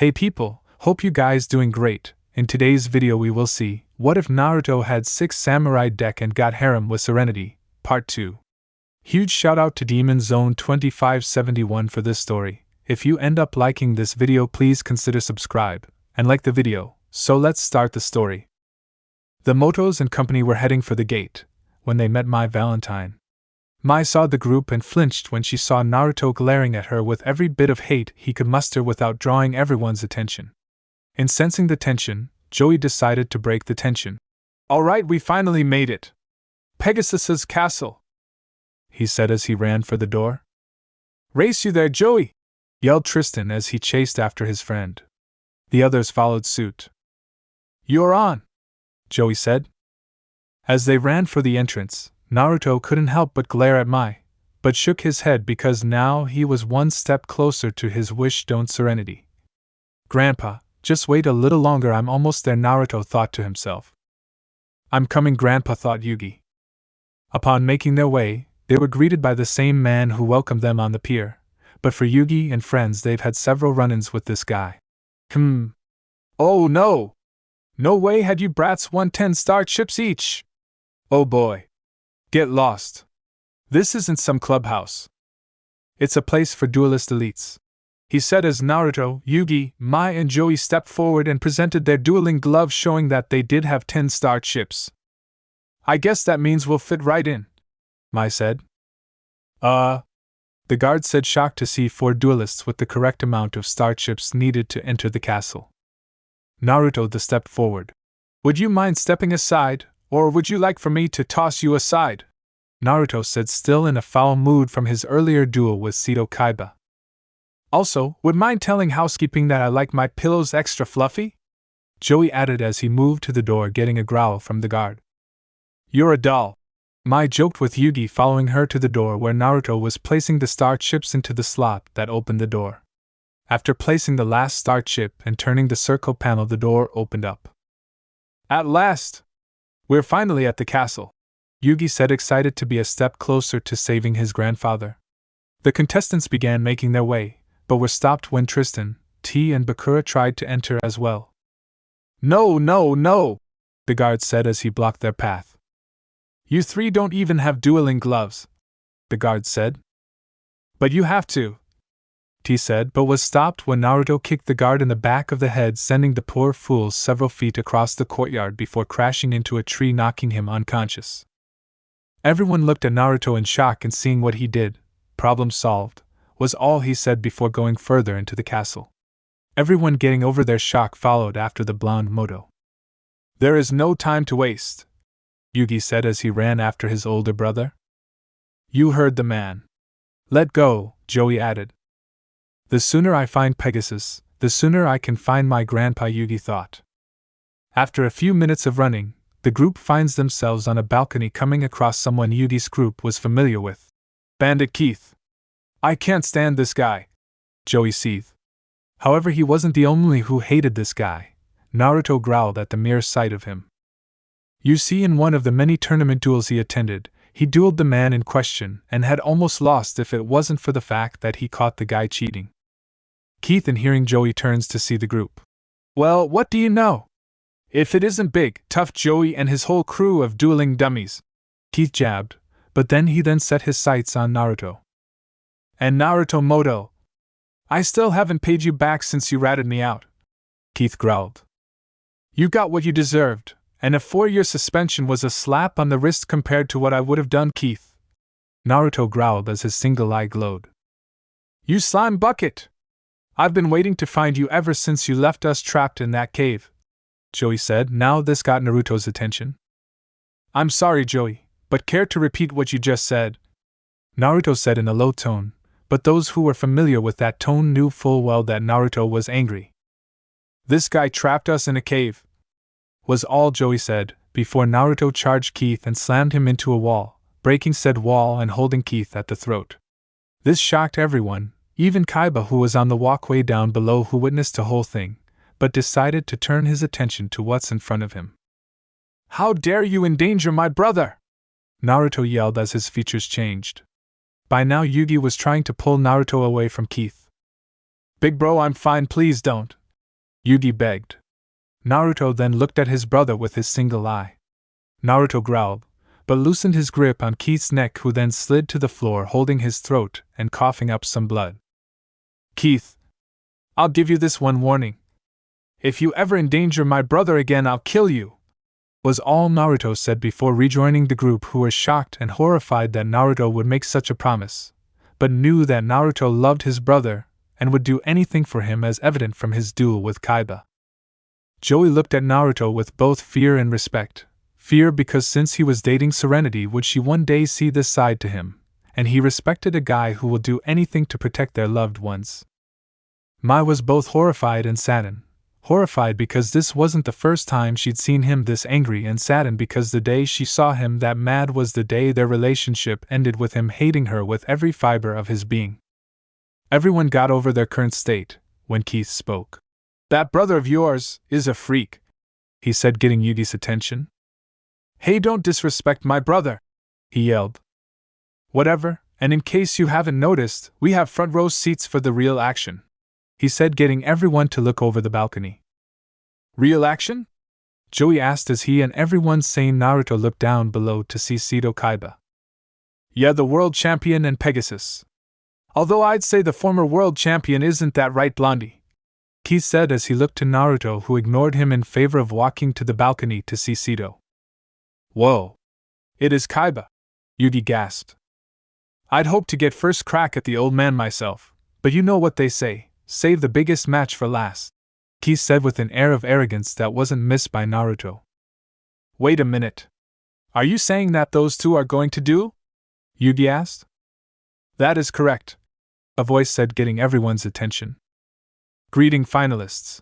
Hey people, hope you guys doing great. In today's video we will see, what if Naruto had 6 samurai deck and got Harem with Serenity, part 2. Huge shout out to Demon Zone 2571 for this story. If you end up liking this video please consider subscribe, and like the video, so let's start the story. The Motos and company were heading for the gate, when they met Mai Valentine. Mai saw the group and flinched when she saw Naruto glaring at her with every bit of hate he could muster without drawing everyone's attention. In sensing the tension, Joey decided to break the tension. "Alright, we finally made it. Pegasus's castle," he said as he ran for the door. "Race you there, Joey!" yelled Tristan as he chased after his friend. The others followed suit. "You're on," Joey said. As they ran for the entrance, Naruto couldn't help but glare at Mai, but shook his head because now he was one step closer to his wish-stone Serenity. "Grandpa, just wait a little longer, I'm almost there," Naruto thought to himself. "I'm coming, Grandpa," thought Yugi. Upon making their way, they were greeted by the same man who welcomed them on the pier, but for Yugi and friends they've had several run-ins with this guy. Oh no! No way had you brats won 10 star chips each! Oh boy! Get lost. This isn't some clubhouse. It's a place for duelist elites," he said as Naruto, Yugi, Mai and Joey stepped forward and presented their dueling gloves showing that they did have 10-star chips. "I guess that means we'll fit right in," Mai said. The guard said, shocked to see 4 duelists with the correct amount of star chips needed to enter the castle. Naruto stepped forward. "Would you mind stepping aside? Or would you like for me to toss you aside?" Naruto said, still in a foul mood from his earlier duel with Kaiba. "Also, would mind telling housekeeping that I like my pillows extra fluffy?" Joey added as he moved to the door, getting a growl from the guard. "You're a doll," Mai joked with Yugi, following her to the door where Naruto was placing the star chips into the slot that opened the door. After placing the last star chip and turning the circle panel, the door opened up. "At last! We're finally at the castle," Yugi said, excited to be a step closer to saving his grandfather. The contestants began making their way, but were stopped when Tristan, T and Bakura tried to enter as well. No, the guard said as he blocked their path. "You 3 don't even have dueling gloves," the guard said. "But you have to," T said, but was stopped when Naruto kicked the guard in the back of the head, sending the poor fool several feet across the courtyard before crashing into a tree, knocking him unconscious. Everyone looked at Naruto in shock, and seeing what he did, "Problem solved," was all he said before going further into the castle. Everyone getting over their shock followed after the blonde Moto. "There is no time to waste," Yugi said as he ran after his older brother. "You heard the man. Let go," Joey added. "The sooner I find Pegasus, the sooner I can find my grandpa," Yugi thought. After a few minutes of running, the group finds themselves on a balcony, coming across someone Yugi's group was familiar with. "Bandit Keith. I can't stand this guy," Joey seethed. However, he wasn't the only who hated this guy. Naruto growled at the mere sight of him. You see, in one of the many tournament duels he attended, he dueled the man in question and had almost lost if it wasn't for the fact that he caught the guy cheating. Keith, in hearing Joey, turns to see the group. "Well, what do you know? If it isn't big, tough Joey and his whole crew of dueling dummies," Keith jabbed, but then set his sights on Naruto. "And Naruto Moto, I still haven't paid you back since you ratted me out," Keith growled. "You got what you deserved, and a 4-year suspension was a slap on the wrist compared to what I would have done, Keith," Naruto growled as his single eye glowed. "You slime bucket! I've been waiting to find you ever since you left us trapped in that cave," Joey said. Now this got Naruto's attention. "I'm sorry, Joey, but care to repeat what you just said?" Naruto said in a low tone, but those who were familiar with that tone knew full well that Naruto was angry. "This guy trapped us in a cave," was all Joey said, before Naruto charged Keith and slammed him into a wall, breaking said wall and holding Keith at the throat. This shocked everyone, even Kaiba, who was on the walkway down below, who witnessed the whole thing, but decided to turn his attention to what's in front of him. "How dare you endanger my brother!" Naruto yelled as his features changed. By now Yugi was trying to pull Naruto away from Keith. "Big bro, I'm fine, please don't," Yugi begged. Naruto then looked at his brother with his single eye. Naruto growled, but loosened his grip on Keith's neck, who then slid to the floor holding his throat and coughing up some blood. Keith, I'll give you this one warning. If you ever endanger my brother again, I'll kill you, was all Naruto said before rejoining the group, who were shocked and horrified that Naruto would make such a promise, but knew that Naruto loved his brother and would do anything for him, as evident from his duel with Kaiba. Joey looked at Naruto with both fear and respect. Fear because since he was dating Serenity, would she one day see this side to him, and he respected a guy who will do anything to protect their loved ones. Mai was both horrified and saddened. Horrified because this wasn't the first time she'd seen him this angry, and saddened because the day she saw him that mad was the day their relationship ended, with him hating her with every fiber of his being. Everyone got over their current state when Keith spoke. That brother of yours is a freak, he said, getting Yugi's attention. Hey, don't disrespect my brother, he yelled. Whatever, and in case you haven't noticed, we have front row seats for the real action, he said, getting everyone to look over the balcony. Real action? Joey asked as he and everyone sane Naruto looked down below to see Seto Kaiba. Yeah, the world champion and Pegasus. Although I'd say the former world champion, isn't that right, Blondie? Keith said as he looked to Naruto, who ignored him in favor of walking to the balcony to see Seto. Whoa! It is Kaiba, Yugi gasped. I'd hoped to get first crack at the old man myself, but you know what they say, save the biggest match for last, Keith said with an air of arrogance that wasn't missed by Naruto. Wait a minute. Are you saying that those two are going to duel? Yugi asked. That is correct, a voice said, getting everyone's attention. Greeting finalists.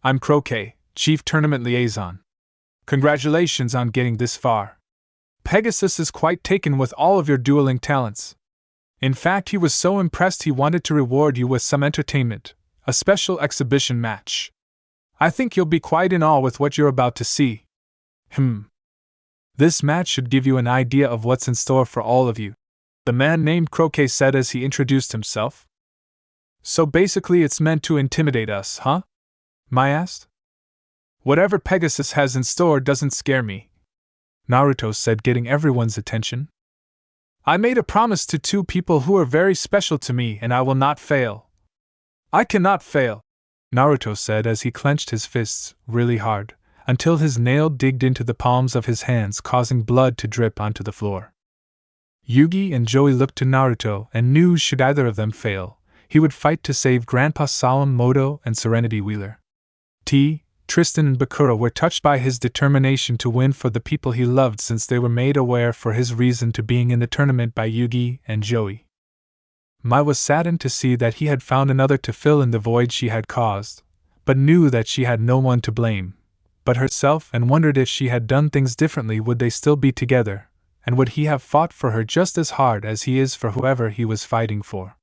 I'm Croquet, Chief Tournament Liaison. Congratulations on getting this far. Pegasus is quite taken with all of your dueling talents. In fact, he was so impressed he wanted to reward you with some entertainment, a special exhibition match. I think you'll be quite in awe with what you're about to see. This match should give you an idea of what's in store for all of you, the man named Croquet said as he introduced himself. So basically it's meant to intimidate us, huh? Mai asked. Whatever Pegasus has in store doesn't scare me, Naruto said, getting everyone's attention. I made a promise to two people who are very special to me, and I will not fail. I cannot fail, Naruto said as he clenched his fists really hard, until his nail digged into the palms of his hands, causing blood to drip onto the floor. Yugi and Joey looked to Naruto and knew should either of them fail, he would fight to save Grandpa Solemn Moto and Serenity Wheeler. Tristan and Bakura were touched by his determination to win for the people he loved, since they were made aware for his reason to being in the tournament by Yugi and Joey. Mai was saddened to see that he had found another to fill in the void she had caused, but knew that she had no one to blame but herself, and wondered if she had done things differently would they still be together, and would he have fought for her just as hard as he is for whoever he was fighting for.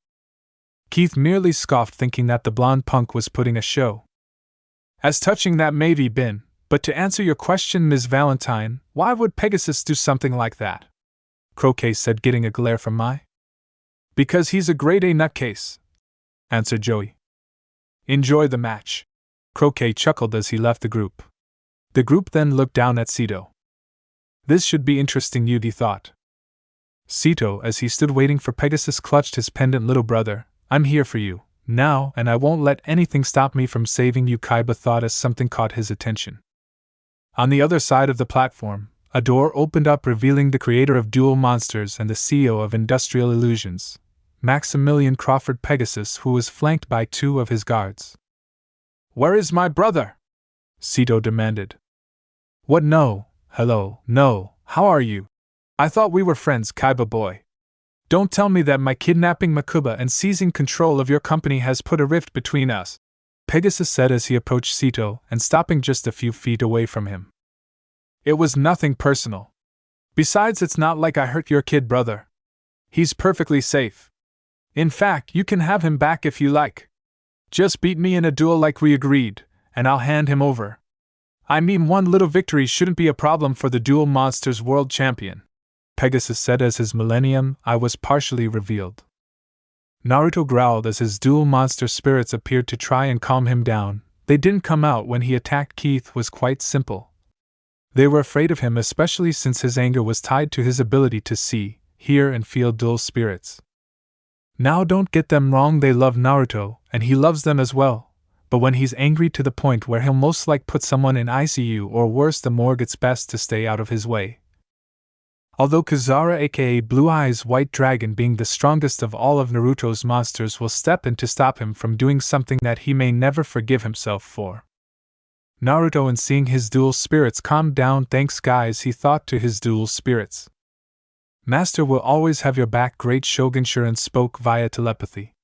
Keith merely scoffed, thinking that the blonde punk was putting a show. As touching that may be been, but to answer your question, Ms. Valentine, why would Pegasus do something like that? Croquet said, getting a glare from Mai. Because he's a grade A nutcase, answered Joey. Enjoy the match, Croquet chuckled as he left the group. The group then looked down at Seto. This should be interesting, Yugi thought. Seto, as he stood waiting for Pegasus, clutched his pendant. Little brother, I'm here for you now, and I won't let anything stop me from saving you, Kaiba thought as something caught his attention. On the other side of the platform, a door opened up, revealing the creator of Duel Monsters and the CEO of Industrial Illusions, Maximilian Crawford Pegasus, who was flanked by two of his guards. Where is my brother? Seto demanded. What? No, hello, no, how are you? I thought we were friends, Kaiba boy. Don't tell me that my kidnapping Makuba and seizing control of your company has put a rift between us, Pegasus said as he approached Seto and stopping just a few feet away from him. It was nothing personal. Besides, it's not like I hurt your kid brother. He's perfectly safe. In fact, you can have him back if you like. Just beat me in a duel like we agreed, and I'll hand him over. I mean, one little victory shouldn't be a problem for the Duel Monsters world champion, Pegasus said as his Millennium Eye was partially revealed. Naruto growled as his Duel Monster spirits appeared to try and calm him down. they didn't come out when he attacked Keith was quite simple. They were afraid of him, especially since his anger was tied to his ability to see, hear, and feel dual spirits. Now don't get them wrong, they love Naruto, and he loves them as well, but when he's angry to the point where he'll most like put someone in ICU or worse the morgue, it's best to stay out of his way. Although Kazara aka Blue Eyes White Dragon, being the strongest of all of Naruto's monsters, will step in to stop him from doing something that he may never forgive himself for. Naruto, in seeing his dual spirits, calmed down. Thanks guys, he thought to his dual spirits. Master will always have your back, great Shogun. Shuren spoke via telepathy.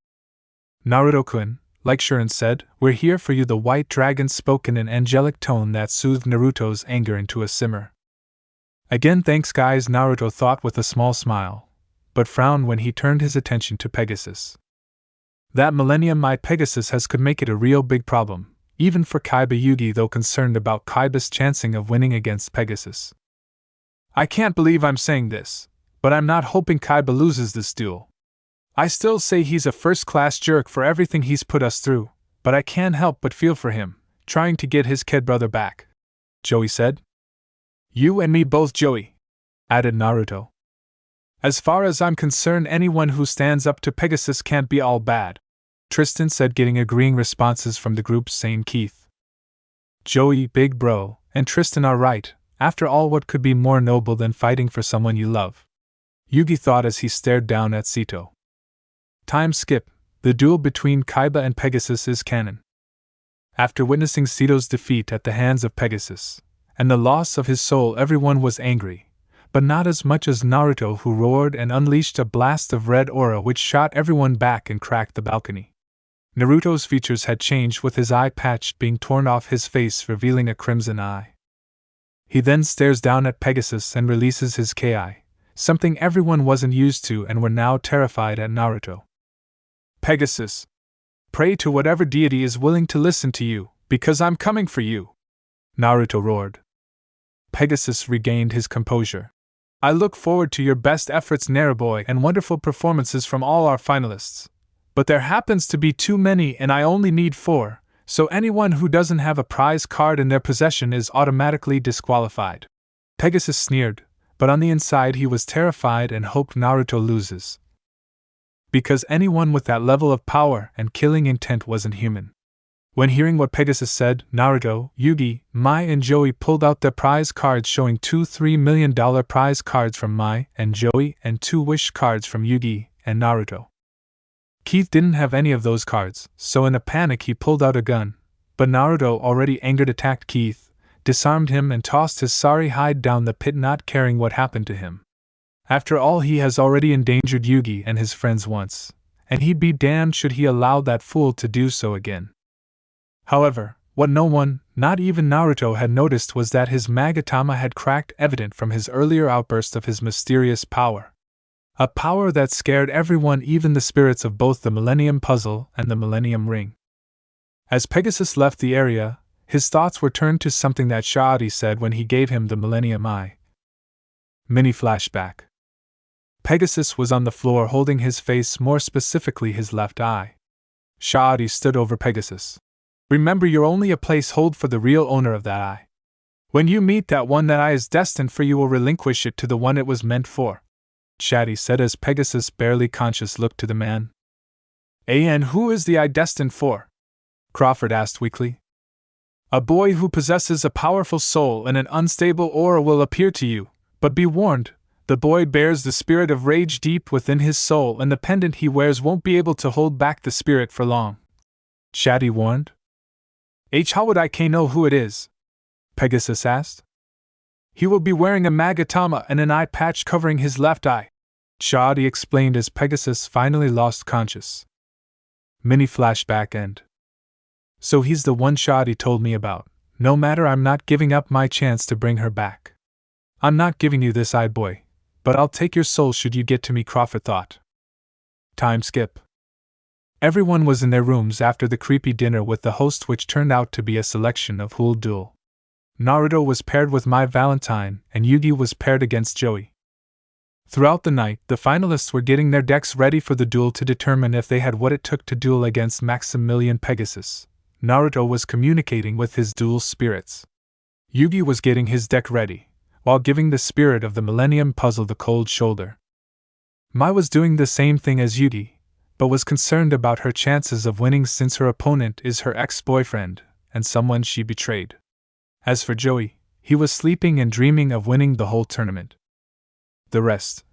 Naruto-kun, like Shuren said, we're here for you. The White Dragon spoke in an angelic tone that soothed Naruto's anger into a simmer. Again thanks guys, Naruto thought with a small smile, but frowned when he turned his attention to Pegasus. That Millennium Eye Pegasus could make it a real big problem, even for Kaiba. Yugi, though concerned about Kaiba's chancing of winning against Pegasus. I can't believe I'm saying this, but I'm not hoping Kaiba loses this duel. I still say he's a first-class jerk for everything he's put us through, but I can't help but feel for him, trying to get his kid brother back, Joey said. You and me both, Joey, added Naruto. As far as I'm concerned, anyone who stands up to Pegasus can't be all bad, Tristan said, getting agreeing responses from the group saying Keith, Joey, big bro, and Tristan are right. After all, what could be more noble than fighting for someone you love? Yugi thought as he stared down at Sito. Time skip. The duel between Kaiba and Pegasus is canon. After witnessing Sito's defeat at the hands of Pegasus, and the loss of his soul, everyone was angry, but not as much as Naruto, who roared and unleashed a blast of red aura which shot everyone back and cracked the balcony. Naruto's features had changed, with his eye patch being torn off his face, revealing a crimson eye. He then stares down at Pegasus and releases his Ki, something everyone wasn't used to and were now terrified at Naruto. Pegasus, pray to whatever deity is willing to listen to you, because I'm coming for you, Naruto roared. Pegasus regained his composure. I look forward to your best efforts, Naruboy, and wonderful performances from all our finalists. But there happens to be too many and I only need 4, so anyone who doesn't have a prize card in their possession is automatically disqualified. Pegasus sneered, but on the inside he was terrified and hoped Naruto loses. Because anyone with that level of power and killing intent wasn't human. When hearing what Pegasus said, Naruto, Yugi, Mai and Joey pulled out their prize cards, showing 2 $3 million prize cards from Mai and Joey and 2 wish cards from Yugi and Naruto. Keith didn't have any of those cards, so in a panic he pulled out a gun, but Naruto, already angered, attacked Keith, disarmed him and tossed his sorry hide down the pit, not caring what happened to him. After all, he has already endangered Yugi and his friends once, and he'd be damned should he allow that fool to do so again. However, what no one, not even Naruto, had noticed was that his Magatama had cracked, evident from his earlier outburst of his mysterious power. A power that scared everyone, even the spirits of both the Millennium Puzzle and the Millennium Ring. As Pegasus left the area, his thoughts were turned to something that Shaadi said when he gave him the Millennium Eye. Mini flashback. Pegasus was on the floor holding his face, more specifically his left eye. Shaadi stood over Pegasus. Remember, you're only a placeholder for the real owner of that eye. When you meet that one, that eye is destined for you will relinquish it to the one it was meant for, Shaadi said as Pegasus, barely conscious, looked to the man. And who is the eye destined for? Crawford asked weakly. A boy who possesses a powerful soul and an unstable aura will appear to you, but be warned, the boy bears the spirit of rage deep within his soul, and the pendant he wears won't be able to hold back the spirit for long, Shaadi warned. How would I know who it is? Pegasus asked. He will be wearing a Magatama and an eye patch covering his left eye, Shaadi explained as Pegasus finally lost conscious. Mini flashback end. So he's the one Shaadi told me about. No matter, I'm not giving up my chance to bring her back. I'm not giving you this eye, boy, but I'll take your soul should you get to me, Crawford thought. Time skip. Everyone was in their rooms after the creepy dinner with the host, which turned out to be a selection of Who'll Duel. Naruto was paired with My Valentine, and Yugi was paired against Joey. Throughout the night, the finalists were getting their decks ready for the duel to determine if they had what it took to duel against Maximilian Pegasus, Naruto was communicating with his dual spirits. Yugi was getting his deck ready, while giving the spirit of the Millennium Puzzle the cold shoulder. Mai was doing the same thing as Yugi, but was concerned about her chances of winning since her opponent is her ex-boyfriend, and someone she betrayed. As for Joey, he was sleeping and dreaming of winning the whole tournament. The rest.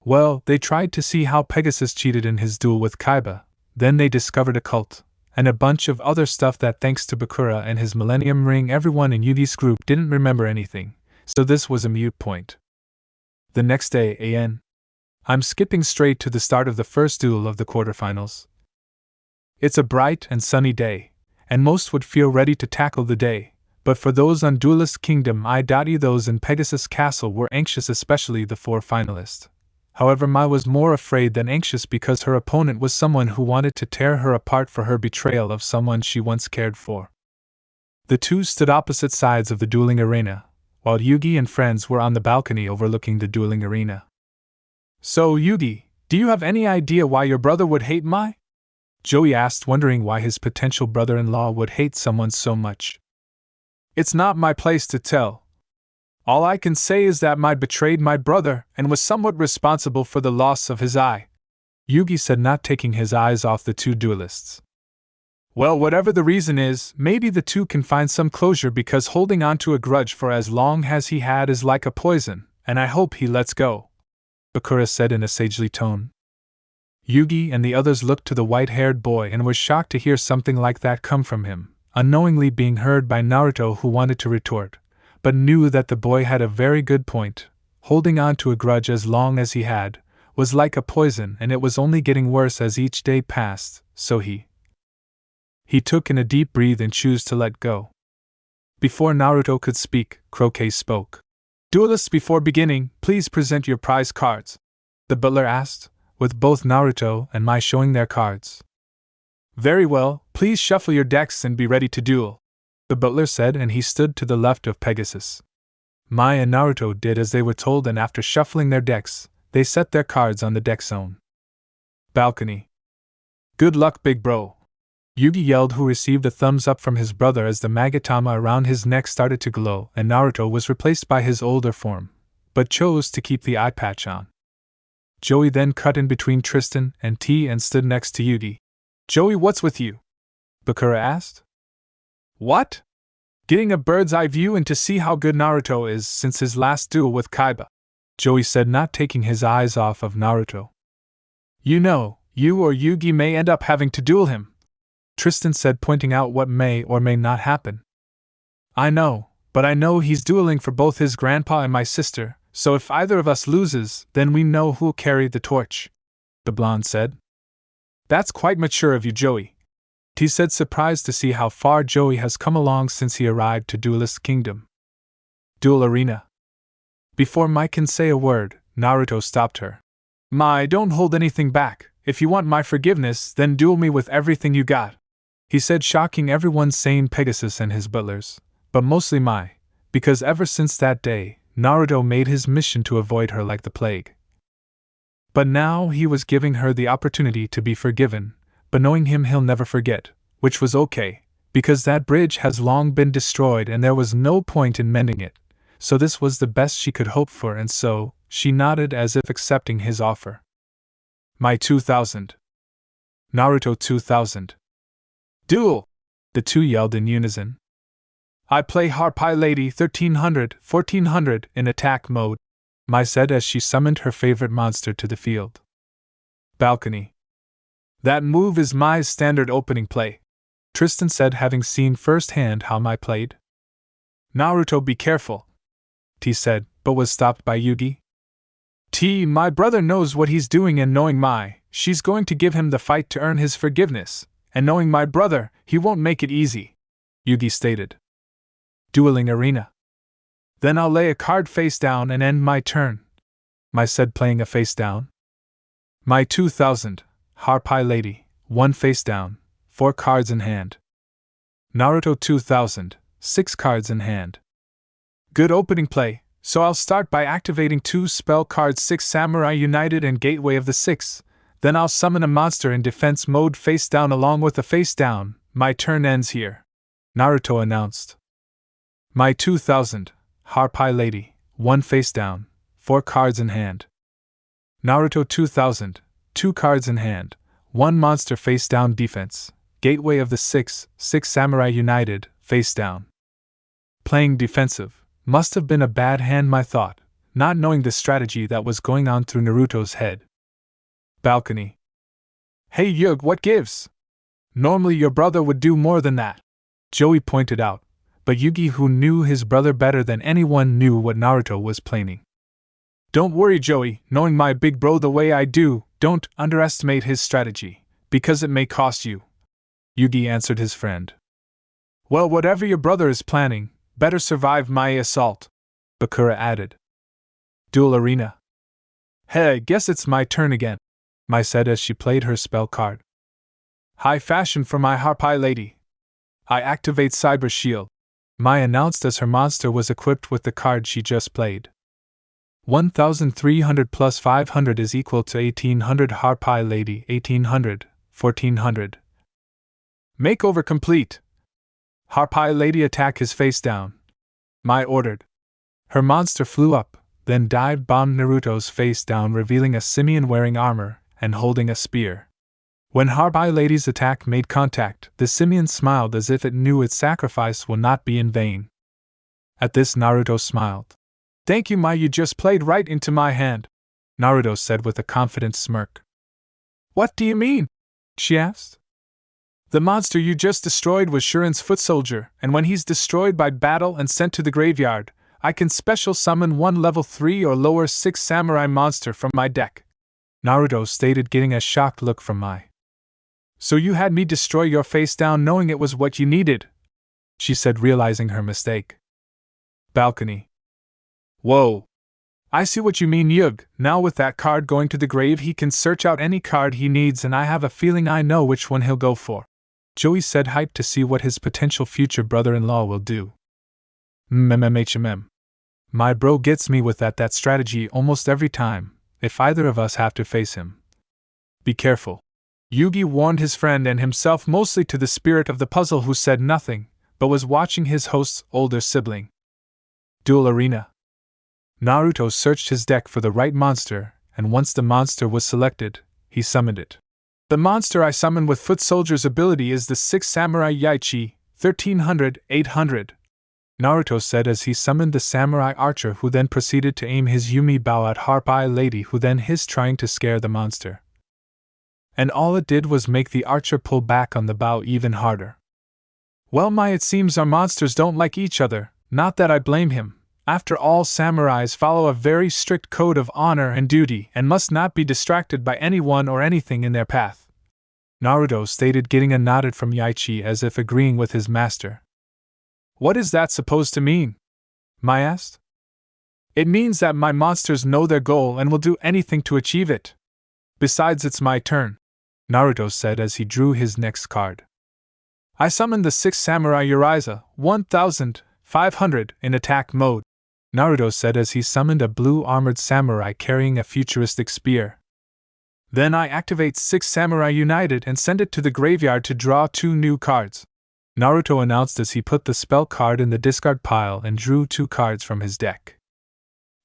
Well, they tried to see how Pegasus cheated in his duel with Kaiba, then they discovered a cult, and a bunch of other stuff that thanks to Bakura and his Millennium Ring everyone in Yugi's group didn't remember anything, so this was a moot point. The next day, I'm skipping straight to the start of the first duel of the quarterfinals. It's a bright and sunny day, and most would feel ready to tackle the day, but for those on Duelist Kingdom those in Pegasus Castle were anxious, especially the 4 finalists. However, Mai was more afraid than anxious because her opponent was someone who wanted to tear her apart for her betrayal of someone she once cared for. The two stood opposite sides of the dueling arena, while Yugi and friends were on the balcony overlooking the dueling arena. So, Yugi, do you have any idea why your brother would hate Mai? Joey asked, wondering why his potential brother-in-law would hate someone so much. It's not my place to tell. All I can say is that Mai betrayed my brother and was somewhat responsible for the loss of his eye, Yugi said, not taking his eyes off the two duelists. Well, whatever the reason is, maybe the two can find some closure because holding on to a grudge for as long as he had is like a poison, and I hope he lets go, Bakura said in a sagely tone. Yugi and the others looked to the white-haired boy and were shocked to hear something like that come from him, unknowingly being heard by Naruto, who wanted to retort, but knew that the boy had a very good point. Holding on to a grudge as long as he had was like a poison, and it was only getting worse as each day passed, so he took in a deep breath and chose to let go. Before Naruto could speak, Croquet spoke. Duelists, before beginning, please present your prize cards, the butler asked, with both Naruto and Mai showing their cards. Very well, please shuffle your decks and be ready to duel, the butler said, and he stood to the left of Pegasus. Mai and Naruto did as they were told, and after shuffling their decks, they set their cards on the deck zone. Balcony. Good luck, big bro, Yugi yelled, who received a thumbs up from his brother as the Magatama around his neck started to glow, and Naruto was replaced by his older form, but chose to keep the eye patch on. Joey then cut in between Tristan and T and stood next to Yugi. Joey, what's with you? Bakura asked. What? Getting a bird's eye view and to see how good Naruto is since his last duel with Kaiba, Joey said, not taking his eyes off of Naruto. You know, you or Yugi may end up having to duel him, Tristan said, pointing out what may or may not happen. I know, but I know he's dueling for both his grandpa and my sister, so if either of us loses, then we know who'll carry the torch, the blonde said. That's quite mature of you, Joey, T said, surprised to see how far Joey has come along since he arrived to Duelist Kingdom. Duel Arena. Before Mai can say a word, Naruto stopped her. Mai, don't hold anything back. If you want my forgiveness, then duel me with everything you got, he said, shocking everyone sane Pegasus and his butlers, but mostly Mai, because ever since that day, Naruto made his mission to avoid her like the plague. But now he was giving her the opportunity to be forgiven, but knowing him, he'll never forget, which was okay, because that bridge has long been destroyed and there was no point in mending it, so this was the best she could hope for, and so, she nodded as if accepting his offer. Mai 2000. Naruto 2000. Duel! The two yelled in unison. I play Harpy Lady 1300 in attack mode, Mai said as she summoned her favorite monster to the field. Balcony. That move is Mai's standard opening play, Tristan said, having seen firsthand how Mai played. Naruto, be careful, T said, but was stopped by Yugi. T, my brother knows what he's doing, and knowing Mai, she's going to give him the fight to earn his forgiveness, and knowing my brother, he won't make it easy, Yugi stated. Dueling Arena. Then I'll lay a card face down and end my turn, Mai said, playing a face down. Mai 2000, Harpy Lady, 1 face down, 4 cards in hand. Naruto 2000, 6 cards in hand. Good opening play, so I'll start by activating 2 spell cards, 6 Samurai United and Gateway of the Six, then I'll summon a monster in defense mode face down along with a face down, my turn ends here, Naruto announced. My 2000, Harpie Lady, 1 face down, 4 cards in hand. Naruto 2000, 2 cards in hand, 1 monster face down defense, gateway of the 6 samurai united, face down. Playing defensive, must have been a bad hand, my thought, not knowing the strategy that was going on through Naruto's head. Balcony. Hey Yug, what gives? Normally your brother would do more than that, Joey pointed out, but Yugi, who knew his brother better than anyone, knew what Naruto was planning. Don't worry, Joey, knowing my big bro the way I do, don't underestimate his strategy, because it may cost you, Yugi answered his friend. Well, whatever your brother is planning, better survive my assault, Bakura added. Duel Arena. Hey, guess it's my turn again, Mai said as she played her spell card. High fashion for my Harpie Lady. I activate Cyber Shield, Mai announced as her monster was equipped with the card she just played. 1300 plus 500 is equal to 1800 Harpie Lady, 1800, 1400. Makeover complete. Harpie Lady attack his face down, Mai ordered. Her monster flew up, then dive bombed Naruto's face down, revealing a simian wearing armor and holding a spear. When Harpie Lady's attack made contact, the simian smiled as if it knew its sacrifice will not be in vain. At this, Naruto smiled. Thank you, Mai, you just played right into my hand, Naruto said with a confident smirk. What do you mean? She asked. The monster you just destroyed was Shuren's foot soldier, and when he's destroyed by battle and sent to the graveyard, I can special summon 1 level 3 or lower 6 samurai monster from my deck, Naruto stated, getting a shocked look from Mai. So you had me destroy your face down knowing it was what you needed, she said, realizing her mistake. Balcony. Whoa. I see what you mean, Yug. Now with that card going to the grave, he can search out any card he needs, and I have a feeling I know which one he'll go for, Joey said, hyped to see what his potential future brother-in-law will do. My bro gets me with that strategy almost every time, if either of us have to face him. Be careful. Yugi warned his friend and himself, mostly to the spirit of the puzzle, who said nothing, but was watching his host's older sibling. Duel Arena. Naruto searched his deck for the right monster, and once the monster was selected, he summoned it. The monster I summoned with Foot Soldier's ability is the 6 Samurai Yaichi, 1300, 800, Naruto said as he summoned the samurai archer, who then proceeded to aim his Yumi bow at Harpie Lady, who then hissed, trying to scare the monster. And all it did was make the archer pull back on the bow even harder. Well, Mai, it seems our monsters don't like each other, not that I blame him. After all, samurais follow a very strict code of honor and duty and must not be distracted by anyone or anything in their path, Naruto stated, getting a nod from Yaichi as if agreeing with his master. What is that supposed to mean? Mai asked. It means that my monsters know their goal and will do anything to achieve it. Besides, it's my turn, Naruto said as he drew his next card. I summoned the 6 Samurai Uriza, 1500, in attack mode, Naruto said as he summoned a blue armored samurai carrying a futuristic spear. Then I activate 6 Samurai United and send it to the graveyard to draw 2 new cards, Naruto announced as he put the spell card in the discard pile and drew 2 cards from his deck.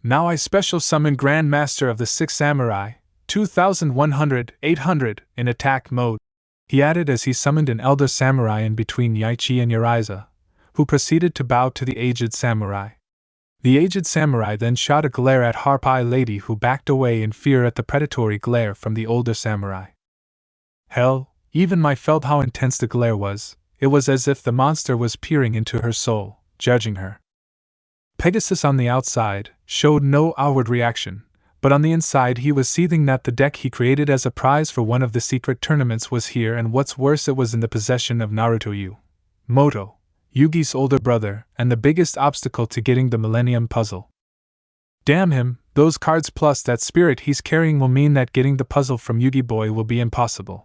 Now I special summon Grand Master of the 6 Samurai, 2100, 800, in attack mode, he added as he summoned an elder samurai in between Yaichi and Uriza, who proceeded to bow to the aged samurai. The aged samurai then shot a glare at Harpie Lady, who backed away in fear at the predatory glare from the older samurai. Hell, even Mai felt how intense the glare was. It was as if the monster was peering into her soul, judging her. Pegasus on the outside showed no outward reaction, but on the inside he was seething that the deck he created as a prize for one of the secret tournaments was here, and what's worse, it was in the possession of Naruto, Yugi's older brother, and the biggest obstacle to getting the Millennium Puzzle. Damn him, those cards plus that spirit he's carrying will mean that getting the puzzle from Yugi boy will be impossible.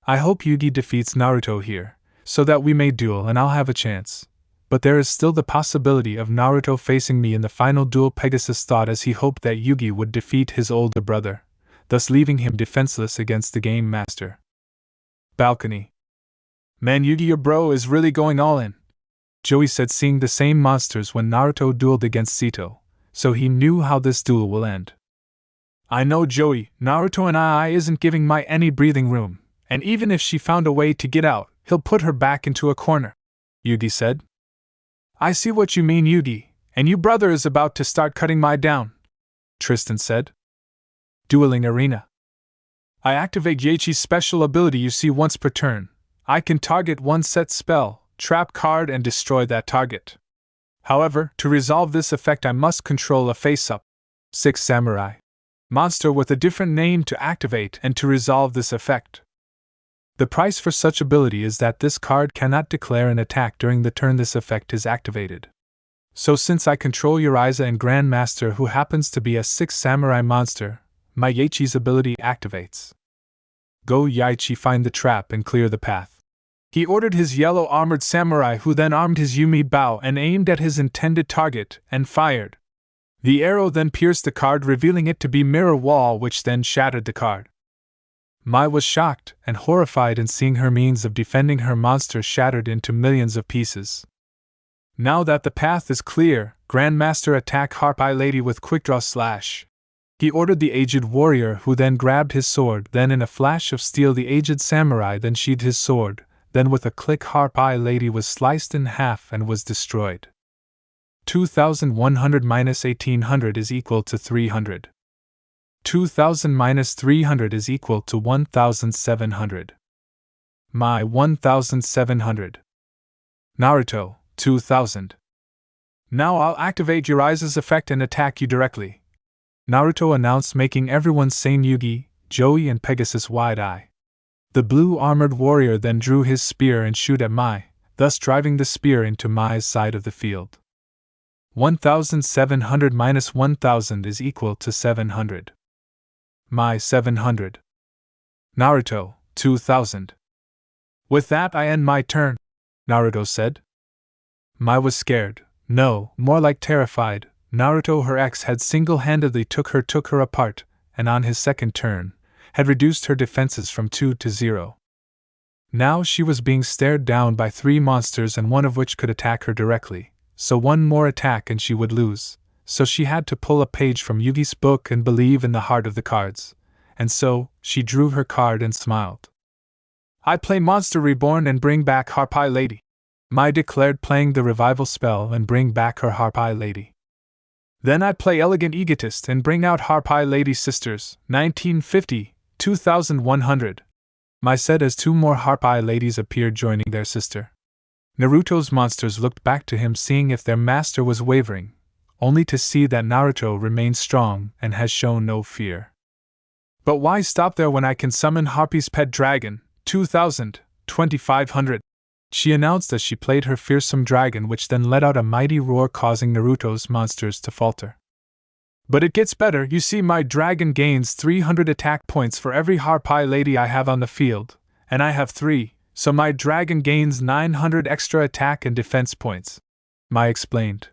I hope Yugi defeats Naruto here, so that we may duel and I'll have a chance. But there is still the possibility of Naruto facing me in the final duel, Pegasus thought as he hoped that Yugi would defeat his older brother, thus leaving him defenseless against the game master. Balcony. Man, Yugi, your bro is really going all in, Joey said, seeing the same monsters when Naruto dueled against Sito, so he knew how this duel will end. I know, Joey, Naruto and I isn't giving Mai any breathing room, and even if she found a way to get out, he'll put her back into a corner, Yugi said. I see what you mean, Yugi, and you brother is about to start cutting Mai down, Tristan said. Dueling Arena. I activate Yachi's special ability you see once per turn. I can target one set spell, trap card and destroy that target. However, to resolve this effect I must control a face-up 6 samurai monster with a different name to activate and to resolve this effect. The price for such ability is that this card cannot declare an attack during the turn this effect is activated. So since I control Uriza and Grandmaster who happens to be a 6 samurai monster, my Yachi's ability activates. Go Yachi, find the trap and clear the path. He ordered his yellow-armored samurai who then armed his Yumi bow and aimed at his intended target and fired. The arrow then pierced the card, revealing it to be Mirror Wall, which then shattered the card. Mai was shocked and horrified in seeing her means of defending her monster shattered into millions of pieces. Now that the path is clear, Grandmaster attacked Harpie Lady with quickdraw slash. He ordered the aged warrior who then grabbed his sword, then in a flash of steel the aged samurai then sheathed his sword, then with a click Harpie Lady was sliced in half and was destroyed. 2100 minus 1800 is equal to 300. 2000 minus 300 is equal to 1700. Mai 1700. Naruto 2000. Now I'll activate Uriza's effect and attack you directly, Naruto announced, making everyone sane Yugi, Joey and Pegasus wide-eye. The blue-armored warrior then drew his spear and shoot at Mai, thus driving the spear into Mai's side of the field. 1700 minus 1000 is equal to 700. Mai 700. Naruto 2000. With that I end my turn, Naruto said. Mai was scared, no, more like terrified. Naruto, her ex, had single-handedly took her apart, and on his second turn, had reduced her defenses from 2 to 0. Now she was being stared down by 3 monsters, and one of which could attack her directly, so one more attack and she would lose, so she had to pull a page from Yugi's book and believe in the heart of the cards, and so, she drew her card and smiled. I play Monster Reborn and bring back Harpie Lady, Mai declared, playing the revival spell and bring back her Harpie Lady. Then I play Elegant Egotist and bring out Harpie Lady Sisters, 1950, 2100. Mai said as 2 more Harpie Ladies appeared joining their sister. Naruto's monsters looked back to him, seeing if their master was wavering, only to see that Naruto remains strong and has shown no fear. But why stop there when I can summon Harpie's pet dragon, 2500? She announced as she played her fearsome dragon, which then let out a mighty roar, causing Naruto's monsters to falter. But it gets better. You see, my dragon gains 300 attack points for every Harpie Lady I have on the field, and I have 3, so my dragon gains 900 extra attack and defense points, Mai explained.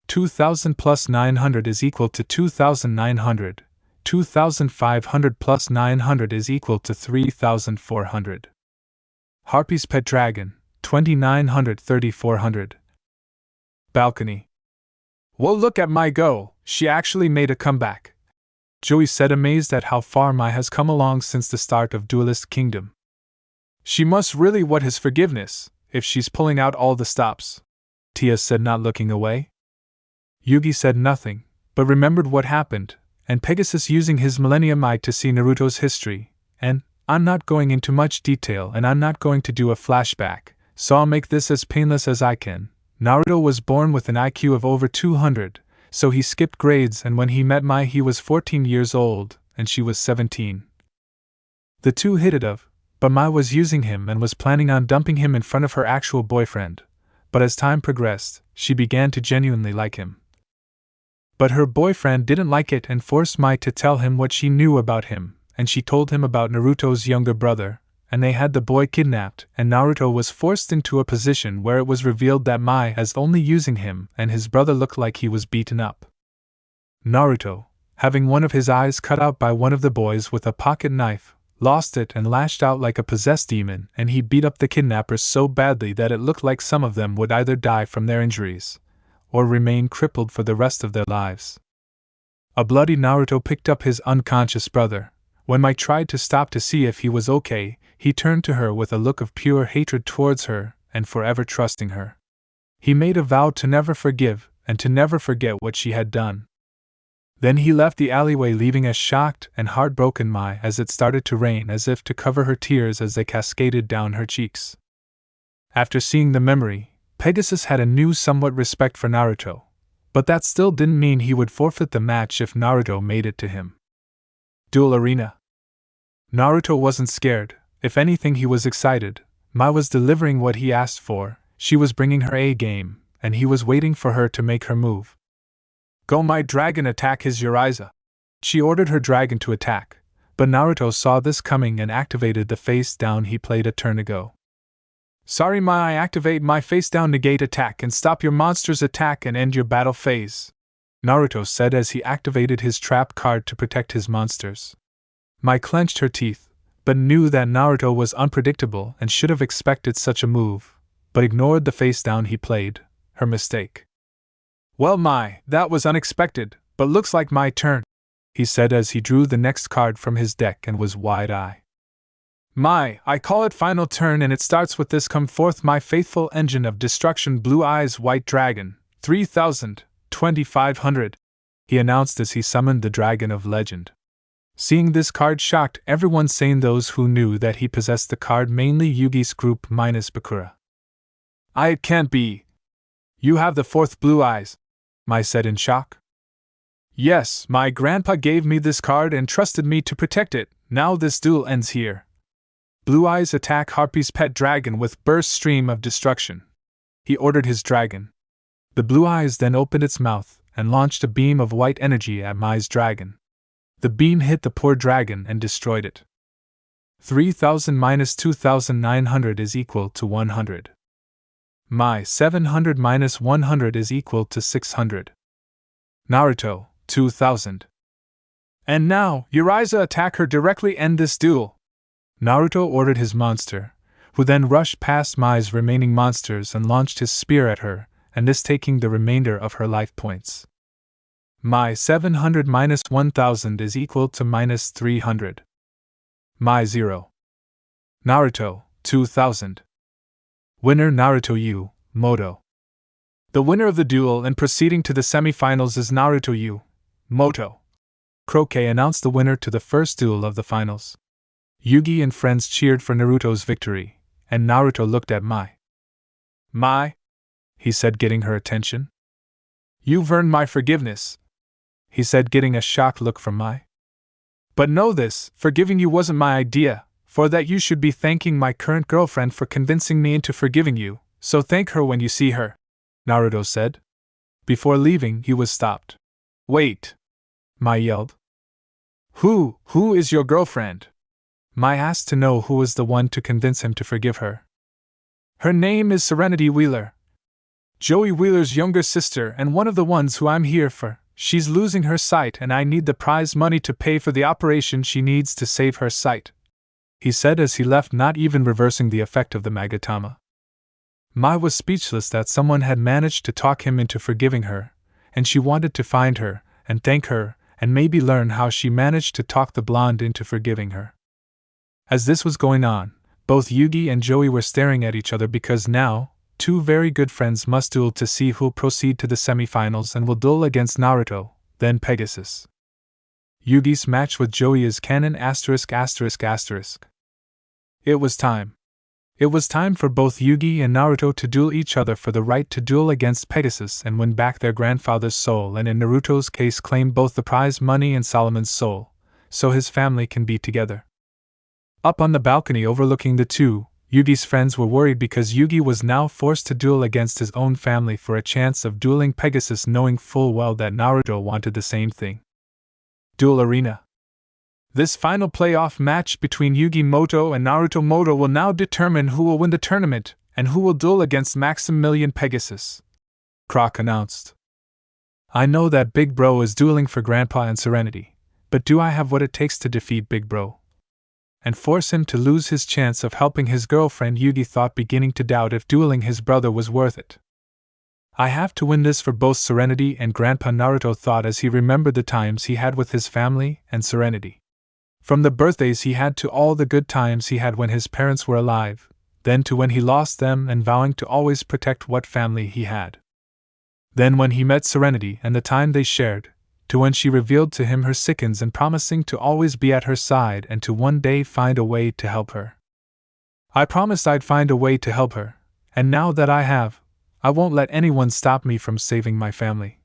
2000 plus 900 is equal to 2900. 2500 plus 900 is equal to 3400. Harpie's pet dragon, 2900 3400. Balcony. Well, look at Mai go, she actually made a comeback, Joey said, amazed at how far Mai has come along since the start of Duelist Kingdom. She must really want his forgiveness, if she's pulling out all the stops, Tia said, not looking away. Yugi said nothing, but remembered what happened, and Pegasus using his Millennium Eye to see Naruto's history, and I'm not going into much detail and I'm not going to do a flashback, so I'll make this as painless as I can. Naruto was born with an IQ of over 200, so he skipped grades, and when he met Mai he was 14 years old, and she was 17. The two hit it off, but Mai was using him and was planning on dumping him in front of her actual boyfriend, but as time progressed, she began to genuinely like him. But her boyfriend didn't like it and forced Mai to tell him what she knew about him, and she told him about Naruto's younger brother, and they had the boy kidnapped, and Naruto was forced into a position where it was revealed that Mai was only using him and his brother looked like he was beaten up. Naruto, having one of his eyes cut out by one of the boys with a pocket knife, lost it and lashed out like a possessed demon, and he beat up the kidnappers so badly that it looked like some of them would either die from their injuries, or remain crippled for the rest of their lives. A bloody Naruto picked up his unconscious brother. When Mai tried to stop to see if he was okay, he turned to her with a look of pure hatred towards her, and forever trusting her. He made a vow to never forgive, and to never forget what she had done. Then he left the alleyway, leaving a shocked and heartbroken Mai as it started to rain, as if to cover her tears as they cascaded down her cheeks. After seeing the memory, Pegasus had a new somewhat respect for Naruto, but that still didn't mean he would forfeit the match if Naruto made it to him. Duel Arena. Naruto wasn't scared. If anything, he was excited. Mai was delivering what he asked for, she was bringing her A game, and he was waiting for her to make her move. Go my dragon, attack his Uriza. She ordered her dragon to attack, but Naruto saw this coming and activated the face down he played a turn ago. Sorry Mai, I activate my face down negate attack and stop your monster's attack and end your battle phase, Naruto said as he activated his trap card to protect his monsters. Mai clenched her teeth, but knew that Naruto was unpredictable and should have expected such a move, but ignored the face down he played, her mistake. Well Mai, that was unexpected, but looks like my turn, he said as he drew the next card from his deck and was wide-eyed. Mai, I call it final turn and it starts with this. Come forth my faithful engine of destruction, blue eyes white dragon, 3000, 2500, he announced as he summoned the dragon of legend. Seeing this card shocked everyone, sane those who knew that he possessed the card, mainly Yugi's group minus Bakura. It can't be. You have the fourth blue eyes, Mai said in shock. Yes, my grandpa gave me this card and trusted me to protect it. Now this duel ends here. Blue Eyes attack Harpy's pet dragon with burst stream of destruction, he ordered his dragon. The Blue Eyes then opened its mouth and launched a beam of white energy at Mai's dragon. The beam hit the poor dragon and destroyed it. 3000 minus 2900 is equal to 100. Mai 700 minus 100 is equal to 600. Naruto, 2000. And now, Uriza, attack her directly, end this duel, Naruto ordered his monster, who then rushed past Mai's remaining monsters and launched his spear at her, and this taking the remainder of her life points. Mai 700 minus 1000 is equal to minus 300. Mai 0. Naruto, 2000. Winner Naruto Moto. The winner of the duel and proceeding to the semifinals is Naruto Moto. Croquet announced the winner to the first duel of the finals. Yugi and friends cheered for Naruto's victory, and Naruto looked at Mai. Mai, he said, getting her attention. You've earned my forgiveness, he said, getting a shocked look from Mai. But know this, forgiving you wasn't my idea, for that you should be thanking my current girlfriend for convincing me into forgiving you, so thank her when you see her, Naruto said. Before leaving, he was stopped. Wait, Mai yelled. Who is your girlfriend? Mai asked to know who was the one to convince him to forgive her. Her name is Serenity Wheeler. Joey Wheeler's younger sister and one of the ones who I'm here for. She's losing her sight and I need the prize money to pay for the operation she needs to save her sight, he said as he left, not even reversing the effect of the Magatama. Mai was speechless that someone had managed to talk him into forgiving her, and she wanted to find her and thank her and maybe learn how she managed to talk the blonde into forgiving her. As this was going on, both Yugi and Joey were staring at each other because now, two very good friends must duel to see who'll proceed to the semifinals and will duel against Naruto, then Pegasus. Yugi's match with Joey is canon ******. It was time. It was time for both Yugi and Naruto to duel each other for the right to duel against Pegasus and win back their grandfather's soul, and in Naruto's case claim both the prize money and Solomon's soul, so his family can be together. Up on the balcony overlooking the two, Yugi's friends were worried because Yugi was now forced to duel against his own family for a chance of dueling Pegasus, knowing full well that Naruto wanted the same thing. Duel Arena. This final playoff match between Yugi Moto and Naruto Moto will now determine who will win the tournament and who will duel against Maximilian Pegasus, Croc announced. I know that Big Bro is dueling for Grandpa and Serenity, but do I have what it takes to defeat Big Bro? and force him to lose his chance of helping his girlfriend. Yugi thought, beginning to doubt if dueling his brother was worth it. I have to win this for both Serenity and Grandpa, Naruto thought as he remembered the times he had with his family and Serenity. From the birthdays he had to all the good times he had when his parents were alive, then to when he lost them and vowing to always protect what family he had. Then when he met Serenity and the time they shared, to when she revealed to him her sickness and promising to always be at her side and to one day find a way to help her. I promised I'd find a way to help her, and now that I have, I won't let anyone stop me from saving my family.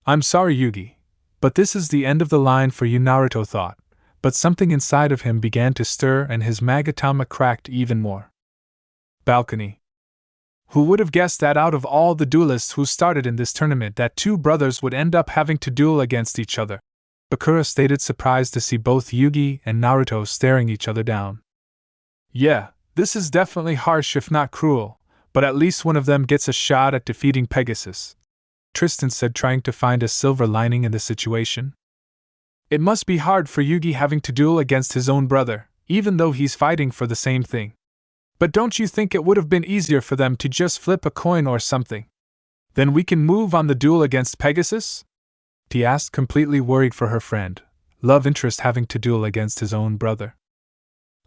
I'm sorry, Yugi, but this is the end of the line for you, Naruto thought, but something inside of him began to stir and his magatama cracked even more. Balcony. Who would have guessed that out of all the duelists who started in this tournament that two brothers would end up having to duel against each other? Bakura stated, surprised to see both Yugi and Naruto staring each other down. Yeah, this is definitely harsh if not cruel, but at least one of them gets a shot at defeating Pegasus, Tristan said, trying to find a silver lining in the situation. It must be hard for Yugi having to duel against his own brother, even though he's fighting for the same thing. But don't you think it would have been easier for them to just flip a coin or something? Then we can move on the duel against Pegasus? She asked, completely worried for her friend, love interest having to duel against his own brother.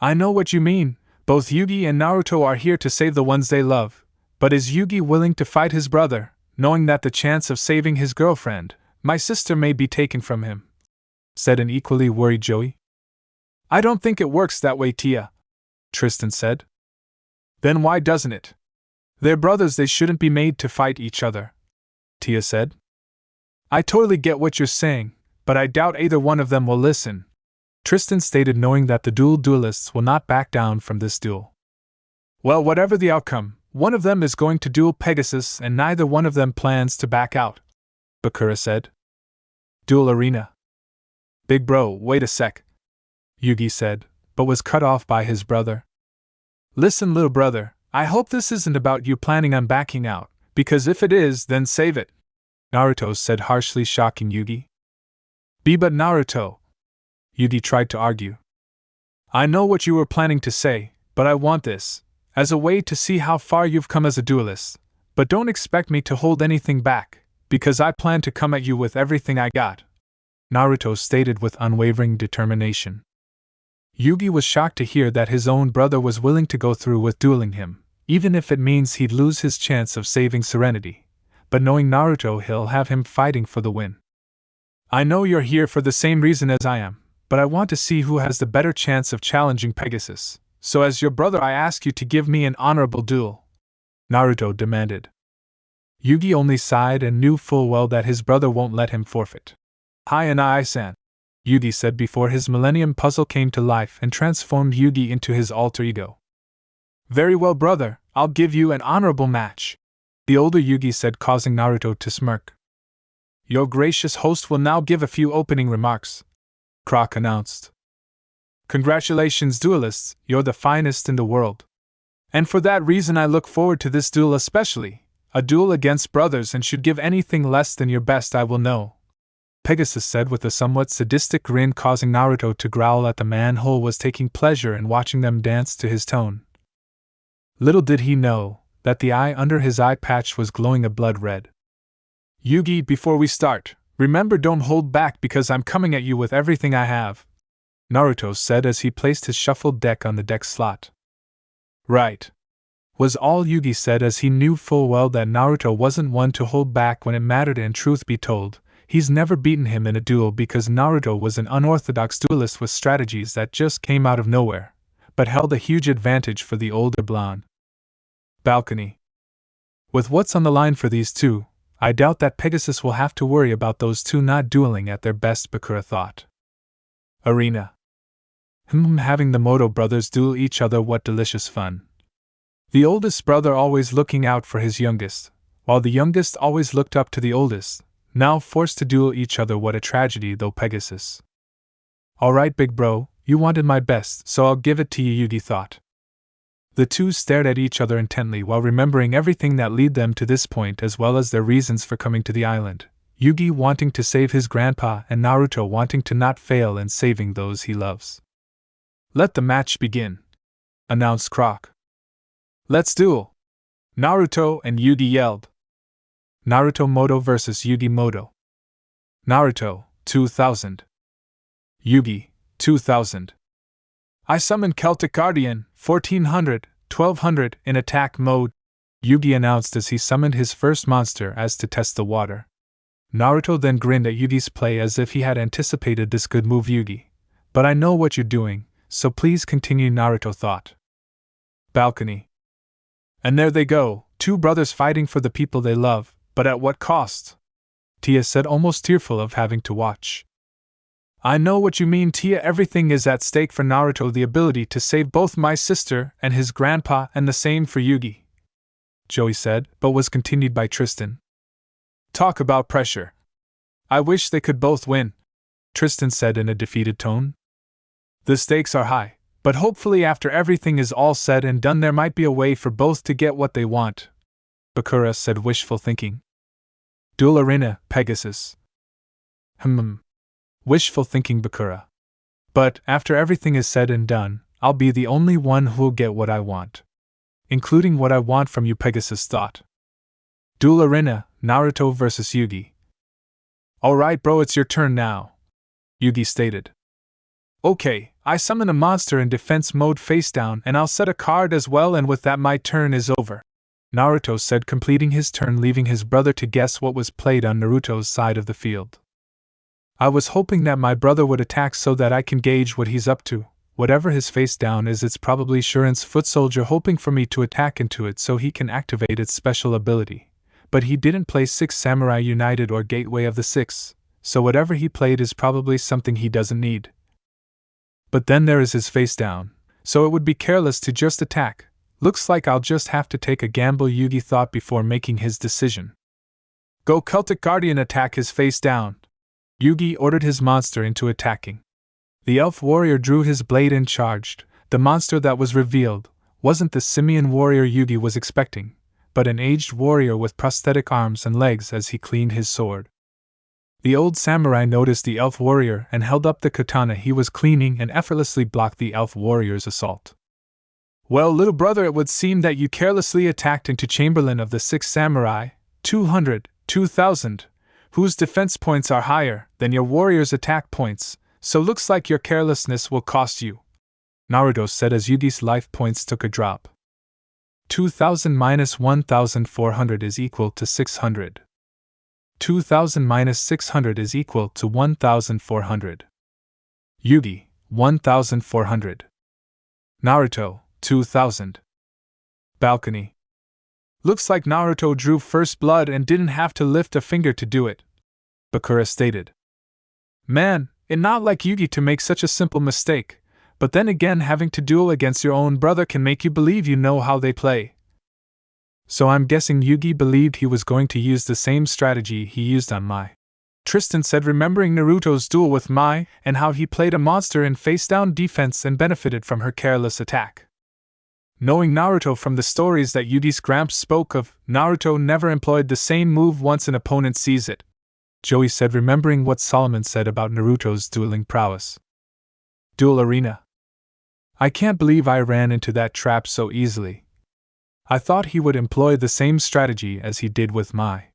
I know what you mean, both Yugi and Naruto are here to save the ones they love, but is Yugi willing to fight his brother, knowing that the chance of saving his girlfriend, my sister, may be taken from him? Said an equally worried Joey. I don't think it works that way, Tia, Tristan said. Then why doesn't it? They're brothers, they shouldn't be made to fight each other, Tia said. I totally get what you're saying, but I doubt either one of them will listen, Tristan stated, knowing that the duelists will not back down from this duel. Well, whatever the outcome, one of them is going to duel Pegasus and neither one of them plans to back out, Bakura said. Duel arena. Big bro, wait a sec, Yugi said, but was cut off by his brother. Listen, little brother, I hope this isn't about you planning on backing out, because if it is, then save it, Naruto said harshly, shocking Yugi. But Naruto, Yugi tried to argue. I know what you were planning to say, but I want this, as a way to see how far you've come as a duelist, but don't expect me to hold anything back, because I plan to come at you with everything I got, Naruto stated with unwavering determination. Yugi was shocked to hear that his own brother was willing to go through with dueling him, even if it means he'd lose his chance of saving Serenity, but knowing Naruto, he'll have him fighting for the win. I know you're here for the same reason as I am, but I want to see who has the better chance of challenging Pegasus, so as your brother I ask you to give me an honorable duel, Naruto demanded. Yugi only sighed and knew full well that his brother won't let him forfeit. Hi and I-san, Yugi said before his Millennium Puzzle came to life and transformed Yugi into his alter ego. Very well, brother, I'll give you an honorable match, the older Yugi said, causing Naruto to smirk. Your gracious host will now give a few opening remarks, Croc announced. Congratulations, duelists, you're the finest in the world. And for that reason I look forward to this duel especially, a duel against brothers, and should give anything less than your best I will know, Pegasus said with a somewhat sadistic grin, causing Naruto to growl at the man who was taking pleasure in watching them dance to his tone. Little did he know that the eye under his eye patch was glowing a blood red. Yugi, before we start, remember, don't hold back because I'm coming at you with everything I have, Naruto said as he placed his shuffled deck on the deck slot. Right, was all Yugi said, as he knew full well that Naruto wasn't one to hold back when it mattered, and truth be told, he's never beaten him in a duel because Naruto was an unorthodox duelist with strategies that just came out of nowhere, but held a huge advantage for the older blonde. Balcony. With what's on the line for these two, I doubt that Pegasus will have to worry about those two not dueling at their best, Bakura thought. Arena. Having the Moto brothers duel each other, what delicious fun. The oldest brother always looking out for his youngest, while the youngest always looked up to the oldest, now forced to duel each other. What a tragedy though, Pegasus. Alright, big bro, you wanted my best, so I'll give it to you, Yugi thought. The two stared at each other intently while remembering everything that led them to this point, as well as their reasons for coming to the island. Yugi wanting to save his grandpa and Naruto wanting to not fail in saving those he loves. Let the match begin, announced Croc. Let's duel! Naruto and Yugi yelled. Naruto Moto vs. Yugi Moto. Naruto, 2000. Yugi, 2000. I summon Celtic Guardian, 1400, 1200 in attack mode, Yugi announced as he summoned his first monster as to test the water. Naruto then grinned at Yugi's play as if he had anticipated this good move. Yugi, but I know what you're doing, so please continue, Naruto thought. Balcony. And there they go, two brothers fighting for the people they love, but at what cost? Tia said, almost tearful of having to watch. I know what you mean, Tia. Everything is at stake for Naruto, the ability to save both my sister and his grandpa, and the same for Yugi, Joey said, but was continued by Tristan. Talk about pressure. I wish they could both win, Tristan said in a defeated tone. The stakes are high, but hopefully after everything is all said and done there might be a way for both to get what they want, Bakura said, wishful thinking. Duel Arena, Pegasus. Wishful thinking, Bakura. But, after everything is said and done, I'll be the only one who'll get what I want. Including what I want from you, Pegasus thought. Duel Arena, Naruto vs. Yugi. Alright bro, it's your turn now, Yugi stated. Okay, I summon a monster in defense mode face down and I'll set a card as well, and with that my turn is over, Naruto said, completing his turn, leaving his brother to guess what was played on Naruto's side of the field. I was hoping that my brother would attack so that I can gauge what he's up to. Whatever his face down is, it's probably Shuren's foot soldier hoping for me to attack into it so he can activate its special ability. But he didn't play 6 Samurai United or Gateway of the Six, so whatever he played is probably something he doesn't need. But then there is his face down, so it would be careless to just attack. Looks like I'll just have to take a gamble, Yugi thought before making his decision. Go Celtic Guardian, attack his face down, Yugi ordered his monster into attacking. The elf warrior drew his blade and charged. The monster that was revealed wasn't the simian warrior Yugi was expecting, but an aged warrior with prosthetic arms and legs as he cleaned his sword. The old samurai noticed the elf warrior and held up the katana he was cleaning and effortlessly blocked the elf warrior's assault. Well, little brother, it would seem that you carelessly attacked into Chamberlain of the 6 Samurai, 200, 2000, whose defense points are higher than your warrior's attack points, so looks like your carelessness will cost you, Naruto said as Yugi's life points took a drop. 2000 minus 1400 is equal to 600. 2000 minus 600 is equal to 1400. Yugi, 1400. Naruto, 2000. Balcony. Looks like Naruto drew first blood and didn't have to lift a finger to do it, Bakura stated. Man, it's not like Yugi to make such a simple mistake, but then again having to duel against your own brother can make you believe you know how they play. So I'm guessing Yugi believed he was going to use the same strategy he used on Mai, Tristan said, remembering Naruto's duel with Mai and how he played a monster in face-down defense and benefited from her careless attack. Knowing Naruto from the stories that Yugi's gramps spoke of, Naruto never employed the same move once an opponent sees it, Joey said, remembering what Solomon said about Naruto's dueling prowess. Duel Arena. I can't believe I ran into that trap so easily. I thought he would employ the same strategy as he did with Mai.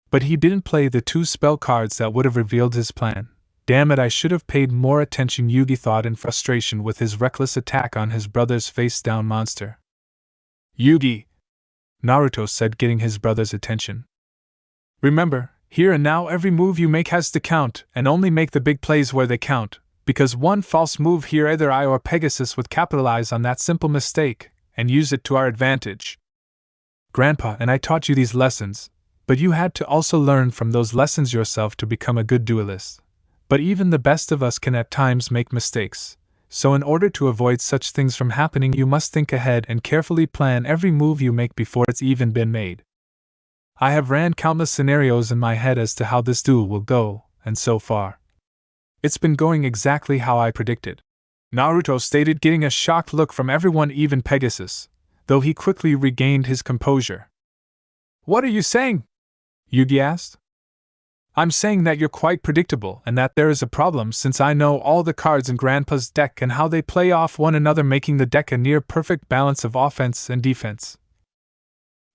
But he didn't play the 2 spell cards that would have revealed his plan. Damn it, I should have paid more attention, Yugi thought in frustration with his reckless attack on his brother's face-down monster. Yugi, Naruto said, getting his brother's attention. Remember, here and now every move you make has to count, and only make the big plays where they count, because one false move here either I or Pegasus would capitalize on that simple mistake, and use it to our advantage. Grandpa and I taught you these lessons, but you had to also learn from those lessons yourself to become a good duelist. But even the best of us can at times make mistakes, so in order to avoid such things from happening you must think ahead and carefully plan every move you make before it's even been made. I have ran countless scenarios in my head as to how this duel will go, and so far, it's been going exactly how I predicted, Naruto stated, getting a shocked look from everyone, even Pegasus, though he quickly regained his composure. What are you saying? Yugi asked. I'm saying that you're quite predictable and that there is a problem since I know all the cards in Grandpa's deck and how they play off one another, making the deck a near-perfect balance of offense and defense.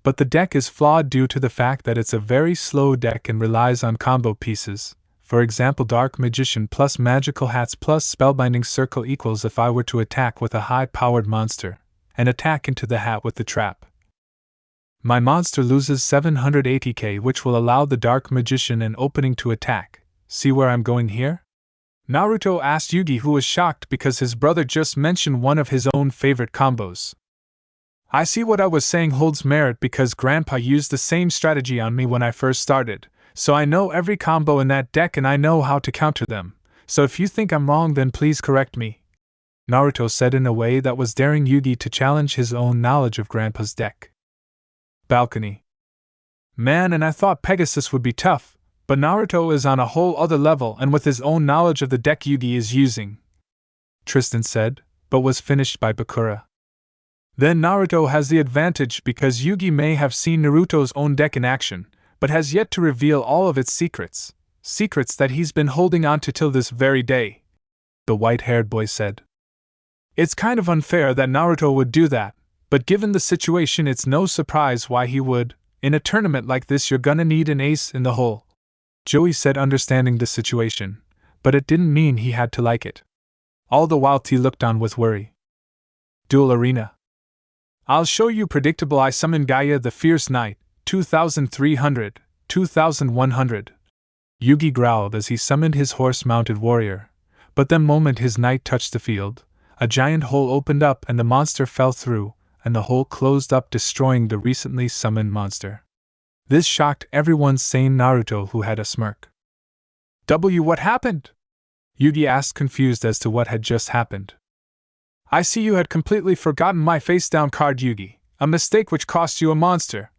But the deck is flawed due to the fact that it's a very slow deck and relies on combo pieces. For example, Dark Magician plus Magical Hats plus Spellbinding Circle equals if I were to attack with a high-powered monster, and attack into the hat with the trap. My monster loses 780k, which will allow the Dark Magician an opening to attack. See where I'm going here? Naruto asked Yugi, who was shocked because his brother just mentioned one of his own favorite combos. I see what I was saying holds merit because Grandpa used the same strategy on me when I first started, so I know every combo in that deck and I know how to counter them, so if you think I'm wrong then please correct me, Naruto said in a way that was daring Yugi to challenge his own knowledge of Grandpa's deck. Balcony. Man, and I thought Pegasus would be tough, but Naruto is on a whole other level and with his own knowledge of the deck Yugi is using, Tristan said, but was finished by Bakura. Then Naruto has the advantage because Yugi may have seen Naruto's own deck in action, but has yet to reveal all of its secrets that he's been holding on to till this very day, the white-haired boy said. It's kind of unfair that Naruto would do that, but given the situation it's no surprise why he would. In a tournament like this you're gonna need an ace in the hole, Joey said, understanding the situation, but it didn't mean he had to like it. All the while T looked on with worry. Duel Arena. I'll show you predictable. I summon Gaia the Fierce Knight, 2300, 2100. Yugi growled as he summoned his horse-mounted warrior, but the moment his knight touched the field, a giant hole opened up and the monster fell through, and the hole closed up, destroying the recently summoned monster. This shocked everyone sane Naruto, who had a smirk. What happened? Yugi asked, confused as to what had just happened. I see you had completely forgotten my face-down card, Yugi, a mistake which cost you a monster,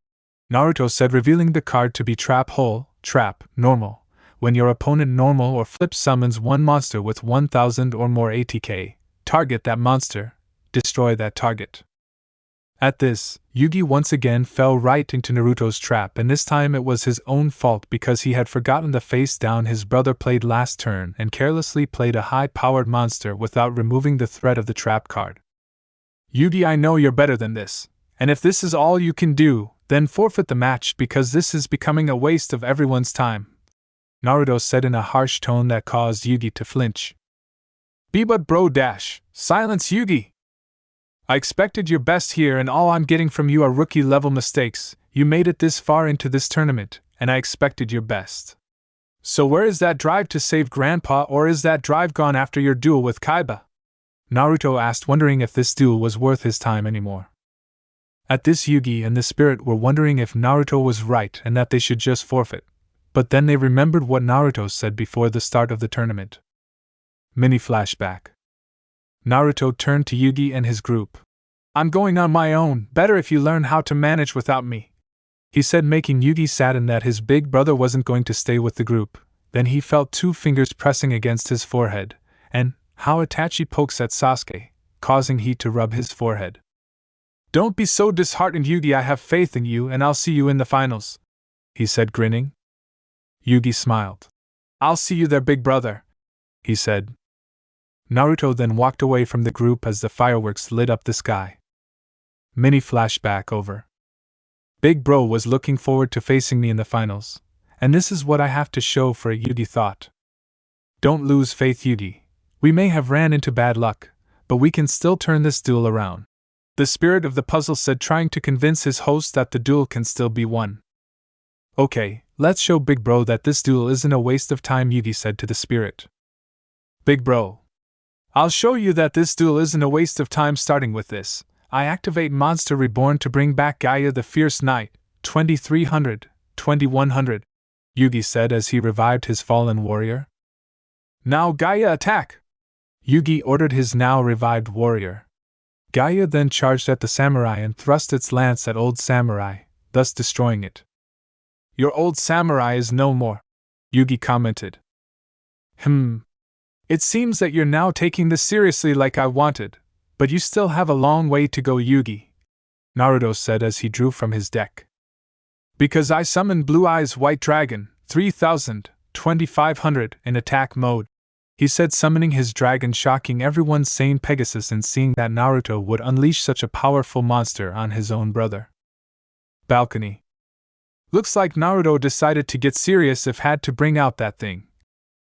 Naruto said, revealing the card to be Trap Hole, Trap, Normal. When your opponent normal or flip summons one monster with 1000 or more ATK, target that monster, destroy that target. At this, Yugi once again fell right into Naruto's trap, and this time it was his own fault because he had forgotten the face down his brother played last turn and carelessly played a high-powered monster without removing the threat of the trap card. Yugi, I know you're better than this, and if this is all you can do, then forfeit the match because this is becoming a waste of everyone's time, Naruto said in a harsh tone that caused Yugi to flinch. But bro dash, silence Yugi! I expected your best here and all I'm getting from you are rookie-level mistakes. You made it this far into this tournament, and I expected your best. So where is that drive to save Grandpa, or is that drive gone after your duel with Kaiba? Naruto asked, wondering if this duel was worth his time anymore. At this, Yugi and the spirit were wondering if Naruto was right and that they should just forfeit, but then they remembered what Naruto said before the start of the tournament. Mini flashback. Naruto turned to Yugi and his group. I'm going on my own, better if you learn how to manage without me, he said, making Yugi saddened that his big brother wasn't going to stay with the group. Then he felt two fingers pressing against his forehead, and how Itachi pokes at Sasuke, causing heat to rub his forehead. Don't be so disheartened, Yugi, I have faith in you and I'll see you in the finals, he said, grinning. Yugi smiled. I'll see you there, big brother, he said. Naruto then walked away from the group as the fireworks lit up the sky. Mini flashback over. Big bro was looking forward to facing me in the finals, and this is what I have to show for it, Yugi thought. Don't lose faith, Yugi. We may have ran into bad luck, but we can still turn this duel around, the spirit of the puzzle said, trying to convince his host that the duel can still be won. Okay, let's show Big Bro that this duel isn't a waste of time, Yugi said to the spirit. Big Bro, I'll show you that this duel isn't a waste of time. Starting with this, I activate Monster Reborn to bring back Gaia the Fierce Knight, 2300, 2100, Yugi said as he revived his fallen warrior. Now Gaia attack! Yugi ordered his now revived warrior. Gaia then charged at the samurai and thrust its lance at Old Samurai, thus destroying it. Your Old Samurai is no more, Yugi commented. It seems that you're now taking this seriously like I wanted, but you still have a long way to go, Yugi, Naruto said as he drew from his deck. Because I summoned Blue Eyes White Dragon, 3000, 2500 in attack mode, he said, summoning his dragon, shocking everyone sane Pegasus in seeing that Naruto would unleash such a powerful monster on his own brother. Balcony. Looks like Naruto decided to get serious if had to bring out that thing,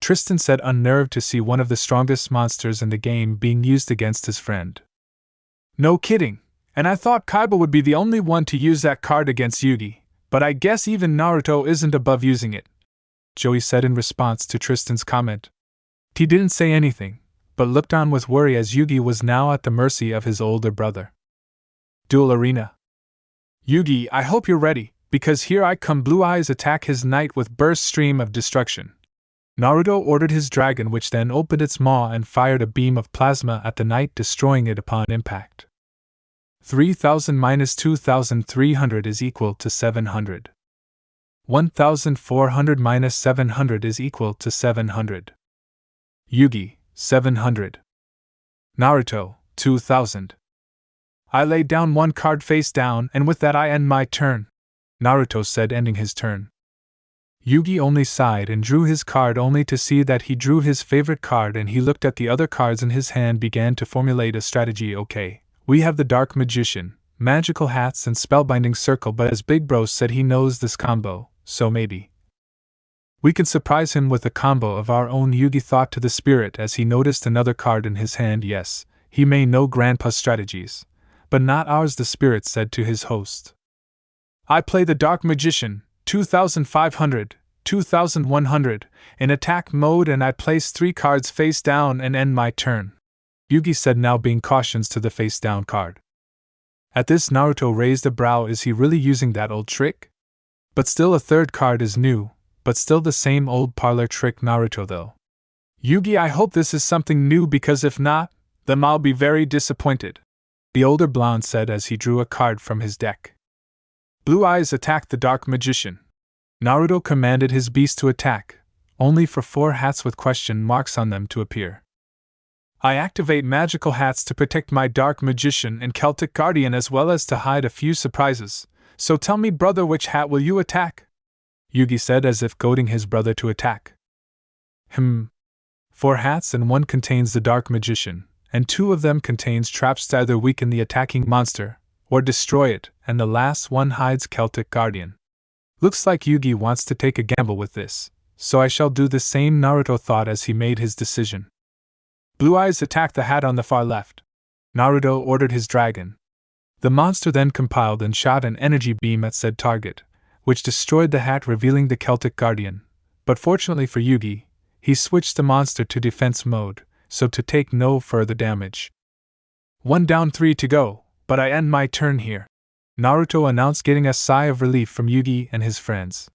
Tristan said, unnerved to see one of the strongest monsters in the game being used against his friend. No kidding, and I thought Kaiba would be the only one to use that card against Yugi, but I guess even Naruto isn't above using it, Joey said in response to Tristan's comment. He didn't say anything, but looked on with worry as Yugi was now at the mercy of his older brother. Duel Arena. Yugi, I hope you're ready, because here I come. Blue Eyes attack his knight with burst stream of destruction. Naruto ordered his dragon, which then opened its maw and fired a beam of plasma at the knight, destroying it upon impact. 3000 minus 2300 is equal to 700. 1400 minus 700 is equal to 700. Yugi, 700. Naruto, 2000. I laid down one card face down, and with that I end my turn, Naruto said, ending his turn. Yugi only sighed and drew his card, only to see that he drew his favorite card, and he looked at the other cards in his hand, began to formulate a strategy. Okay, we have the Dark Magician, Magical Hats, and Spellbinding Circle, but as Big Bro said, he knows this combo, so maybe we can surprise him with a combo of our own. Yugi thought to the spirit as he noticed another card in his hand. Yes, he may know Grandpa's strategies, but not ours, the spirit said to his host. I play the Dark Magician, 2500, 2100, in attack mode, and I place 3 cards face down and end my turn, Yugi said, now being cautious to the face down card. At this, Naruto raised a brow. Is he really using that old trick? But still, a third card is new, but still the same old parlor trick. Naruto though. Yugi, I hope this is something new, because if not, then I'll be very disappointed, the older blonde said as he drew a card from his deck. Blue Eyes attacked the Dark Magician. Naruto commanded his beast to attack, only for 4 hats with question marks on them to appear. I activate Magical Hats to protect my Dark Magician and Celtic Guardian, as well as to hide a few surprises. So tell me, brother, which hat will you attack? Yugi said, as if goading his brother to attack. 4 hats, and 1 contains the Dark Magician, and 2 of them contains traps to either weaken the attacking monster or destroy it, and the last one hides Celtic Guardian. Looks like Yugi wants to take a gamble with this, so I shall do the same, Naruto thought as he made his decision. Blue Eyes attacked the hat on the far left. Naruto ordered his dragon. The monster then compiled and shot an energy beam at said target, which destroyed the hat, revealing the Celtic Guardian. But fortunately for Yugi, he switched the monster to defense mode, so to take no further damage. 1 down, 3 to go, but I end my turn here, Naruto announced, getting a sigh of relief from Yugi and his friends.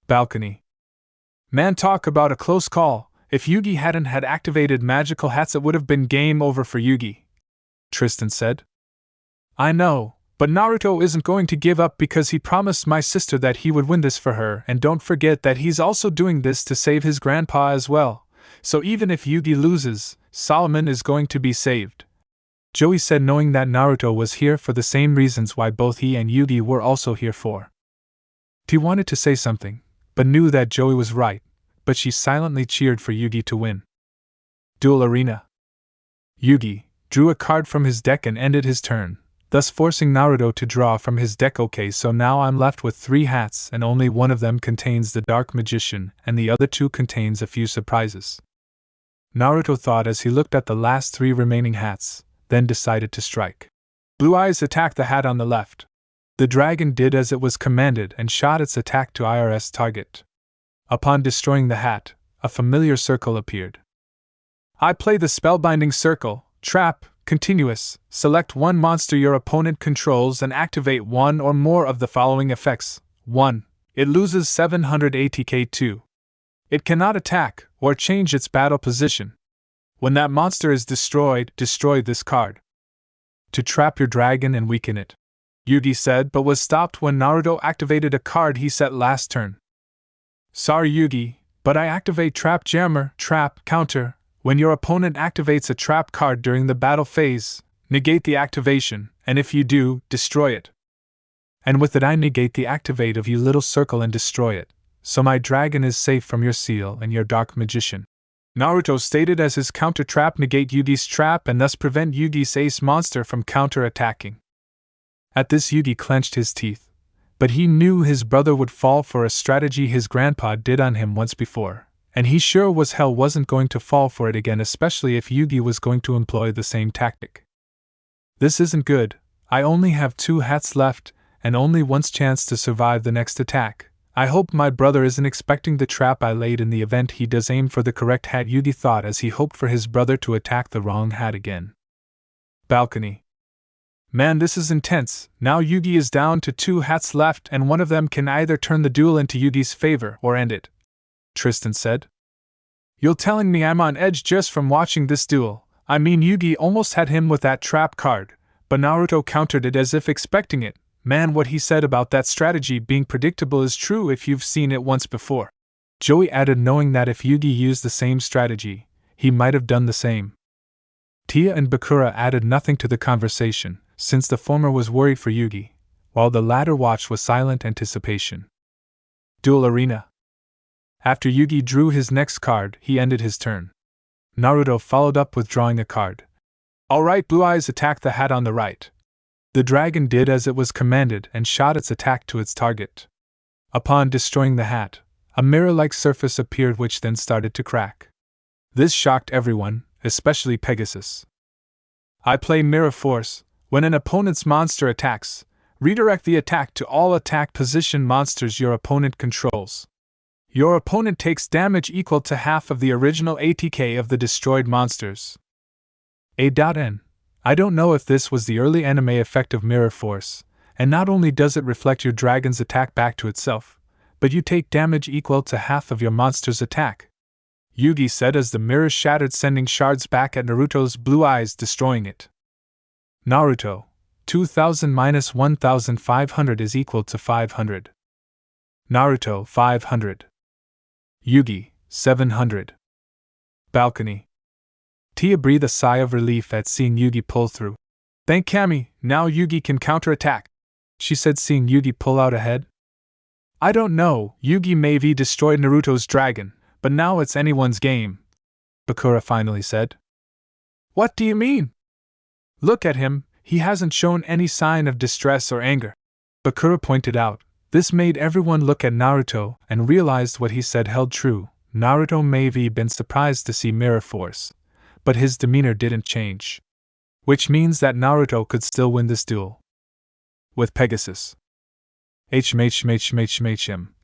Balcony. Man, talk about a close call. If Yugi hadn't had activated Magical Hats, it would have been game over for Yugi, Tristan said. I know, but Naruto isn't going to give up, because he promised my sister that he would win this for her, and don't forget that he's also doing this to save his grandpa as well, so even if Yugi loses, Solomon is going to be saved, Joey said, knowing that Naruto was here for the same reasons why both he and Yugi were also here for. He wanted to say something, but knew that Joey was right, but she silently cheered for Yugi to win. Duel Arena. Yugi drew a card from his deck and ended his turn, thus forcing Naruto to draw from his deck. Okay, so now I'm left with 3 hats, and only one of them contains the Dark Magician, and the other 2 contains a few surprises, Naruto thought as he looked at the last 3 remaining hats, then decided to strike. Blue Eyes attacked the hat on the left. The dragon did as it was commanded and shot its attack to IRS target. Upon destroying the hat, a familiar circle appeared. I play the Spellbinding Circle, Trap, Continuous. Select 1 monster your opponent controls and activate 1 or more of the following effects. 1. It loses 700 ATK. 2. It cannot attack or change its battle position. When that monster is destroyed, destroy this card to trap your dragon and weaken it, Yugi said, but was stopped when Naruto activated a card he set last turn. Sorry Yugi, but I activate Trap Jammer, Trap, Counter. When your opponent activates a trap card during the battle phase, negate the activation, and if you do, destroy it. And with it I negate the activate of you little circle and destroy it, so my dragon is safe from your seal and your dark magician," Naruto stated as his counter-trap negate Yugi's trap and thus prevent Yugi's ace monster from counter-attacking. At this, Yugi clenched his teeth, but he knew his brother would fall for a strategy his grandpa did on him once before, and he sure was hell wasn't going to fall for it again, especially if Yugi was going to employ the same tactic. "This isn't good. I only have 2 hats left, and only one's chance to survive the next attack. I hope my brother isn't expecting the trap I laid in the event he does aim for the correct hat," Yugi thought as he hoped for his brother to attack the wrong hat again. Balcony. "Man, this is intense. Now Yugi is down to 2 hats left, and one of them can either turn the duel into Yugi's favor or end it," Tristan said. "You're telling me I'm on edge just from watching this duel? I mean, Yugi almost had him with that trap card, but Naruto countered it as if expecting it. Man, what he said about that strategy being predictable is true if you've seen it once before," Joey added, knowing that if Yugi used the same strategy, he might have done the same. Tia and Bakura added nothing to the conversation, since the former was worried for Yugi, while the latter watched with silent anticipation. Duel Arena. After Yugi drew his next card, he ended his turn. Naruto followed up with drawing a card. "Alright, Blue Eyes, attack the hat on the right." The dragon did as it was commanded and shot its attack to its target. Upon destroying the hat, a mirror-like surface appeared which then started to crack. This shocked everyone, especially Pegasus. "I play Mirror Force. When an opponent's monster attacks, redirect the attack to all attack position monsters your opponent controls. Your opponent takes damage equal to half of the original ATK of the destroyed monsters." A.N. I don't know if this was the early anime effect of Mirror Force, and not only does it reflect your dragon's attack back to itself, but you take damage equal to half of your monster's attack, Yugi said as the mirror shattered, sending shards back at Naruto's Blue Eyes, destroying it. Naruto, 2000 minus 1500 is equal to 500. Naruto, 500. Yugi, 700. Balcony. Tia breathed a sigh of relief at seeing Yugi pull through. "Thank Kami, now Yugi can counterattack," she said, seeing Yugi pull out ahead. "I don't know, Yugi maybe destroyed Naruto's dragon, but now it's anyone's game," Bakura finally said. "What do you mean? Look at him, he hasn't shown any sign of distress or anger," Bakura pointed out. This made everyone look at Naruto and realized what he said held true. Naruto may have been surprised to see Mirror Force, but his demeanor didn't change. Which means that Naruto could still win this duel. With Pegasus. HMHMHMHM.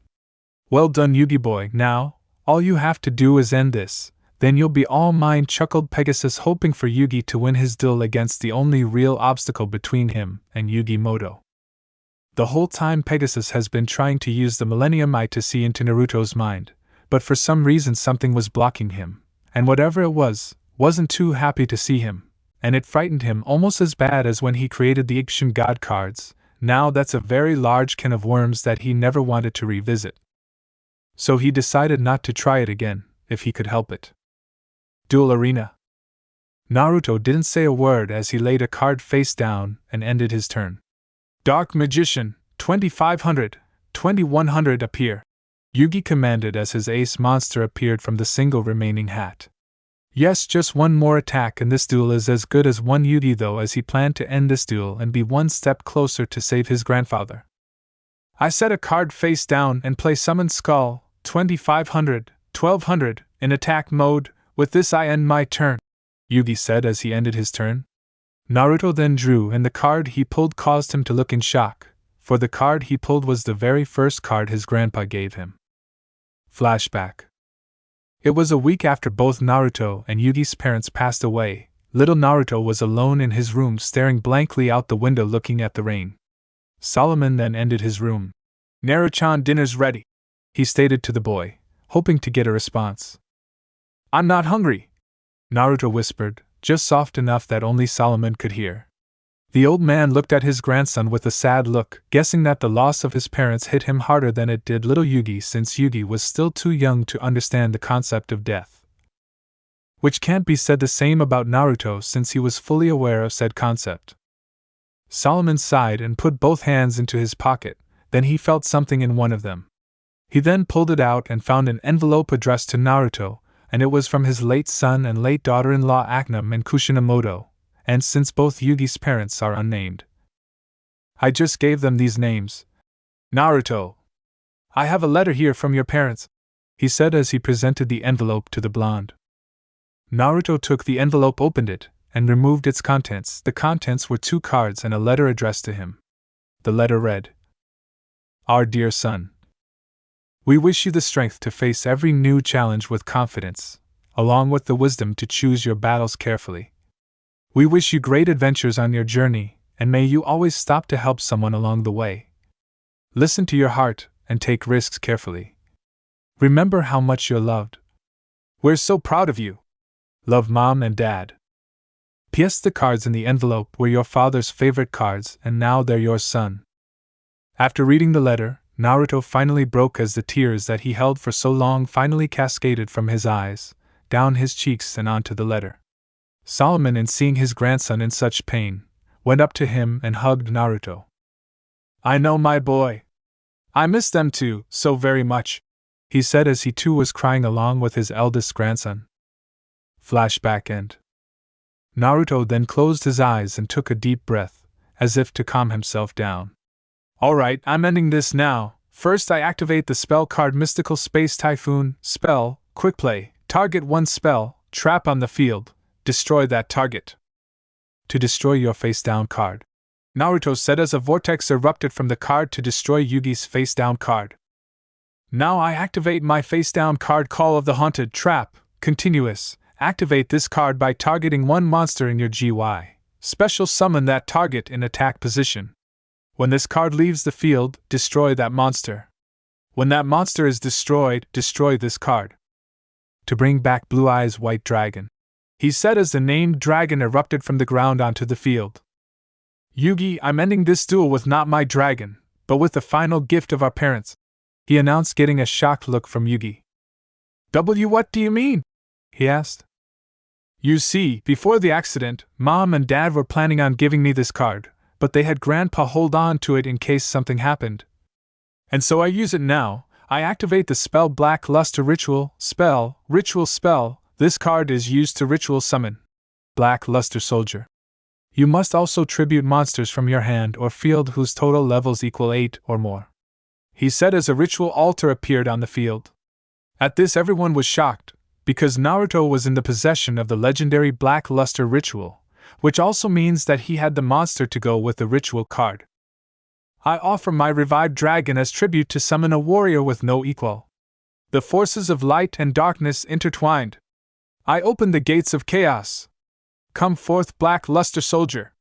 "Well done, Yugi boy. Now, all you have to do is end this, then you'll be all mine," chuckled Pegasus, hoping for Yugi to win his duel against the only real obstacle between him and Yugi Moto. The whole time Pegasus has been trying to use the Millennium Eye to see into Naruto's mind, but for some reason something was blocking him, and whatever it wasn't too happy to see him, and it frightened him almost as bad as when he created the Egyptian god cards. Now that's a very large can of worms that he never wanted to revisit. So he decided not to try it again, if he could help it. Duel Arena. Naruto didn't say a word as he laid a card face down and ended his turn. "Dark Magician, 2500, 2100 appear," Yugi commanded as his ace monster appeared from the single remaining hat. Yes, just one more attack and this duel is as good as one. Yugi though, as he planned to end this duel and be one step closer to save his grandfather. "I set a card face down and play Summon Skull, 2500, 1200, in attack mode. With this I end my turn," Yugi said as he ended his turn. Naruto then drew, and the card he pulled caused him to look in shock, for the card he pulled was the very first card his grandpa gave him. Flashback. It was a week after both Naruto and Yugi's parents passed away. Little Naruto was alone in his room staring blankly out the window looking at the rain. Solomon then entered his room. "Naru-chan, dinner's ready," he stated to the boy, hoping to get a response. "I'm not hungry," Naruto whispered, just soft enough that only Solomon could hear. The old man looked at his grandson with a sad look, guessing that the loss of his parents hit him harder than it did little Yugi, since Yugi was still too young to understand the concept of death. Which can't be said the same about Naruto, since he was fully aware of said concept. Solomon sighed and put both hands into his pocket, then he felt something in one of them. He then pulled it out and found an envelope addressed to Naruto, and it was from his late son and late daughter-in-law Aknam and Kushina, and since both Yugi's parents are unnamed, I just gave them these names. Naruto, I have a letter here from your parents, he said as he presented the envelope to the blonde. Naruto took the envelope, opened it, and removed its contents. The contents were 2 cards and a letter addressed to him. The letter read, Our dear son, we wish you the strength to face every new challenge with confidence, along with the wisdom to choose your battles carefully. We wish you great adventures on your journey, and may you always stop to help someone along the way. Listen to your heart and take risks carefully. Remember how much you're loved. We're so proud of you. Love, Mom and Dad. P.S. The cards in the envelope were your father's favorite cards, and now they're your son. After reading the letter, Naruto finally broke as the tears that he held for so long finally cascaded from his eyes, down his cheeks and onto the letter. Solomon, in seeing his grandson in such pain, went up to him and hugged Naruto. I know, my boy. I miss them too, so very much, he said as he too was crying along with his eldest grandson. Flashback end. Naruto then closed his eyes and took a deep breath, as if to calm himself down. Alright, I'm ending this now. First I activate the spell card Mystical Space Typhoon, spell, quick play, target 1 spell, trap on the field, destroy that target. To destroy your face down card, Naruto said as a vortex erupted from the card to destroy Yugi's face down card. Now I activate my face down card Call of the Haunted, trap, continuous. Activate this card by targeting 1 monster in your GY. Special summon that target in attack position. When this card leaves the field, destroy that monster. When that monster is destroyed, destroy this card. To bring back Blue Eyes White Dragon, he said as the named dragon erupted from the ground onto the field. Yugi, I'm ending this duel with not my dragon, but with the final gift of our parents, he announced, getting a shocked look from Yugi. What do you mean? He asked. You see, before the accident, Mom and Dad were planning on giving me this card, but they had Grandpa hold on to it in case something happened. And so I use it now. I activate the spell Black Luster Ritual spell. This card is used to ritual summon Black Luster Soldier. You must also tribute monsters from your hand or field whose total levels equal 8 or more, he said as a ritual altar appeared on the field. At this everyone was shocked, because Naruto was in the possession of the legendary Black Luster Ritual, which also means that he had the monster to go with the ritual card. I offer my revived dragon as tribute to summon a warrior with no equal. The forces of light and darkness intertwined. I open the gates of chaos. Come forth, Black Luster Soldier.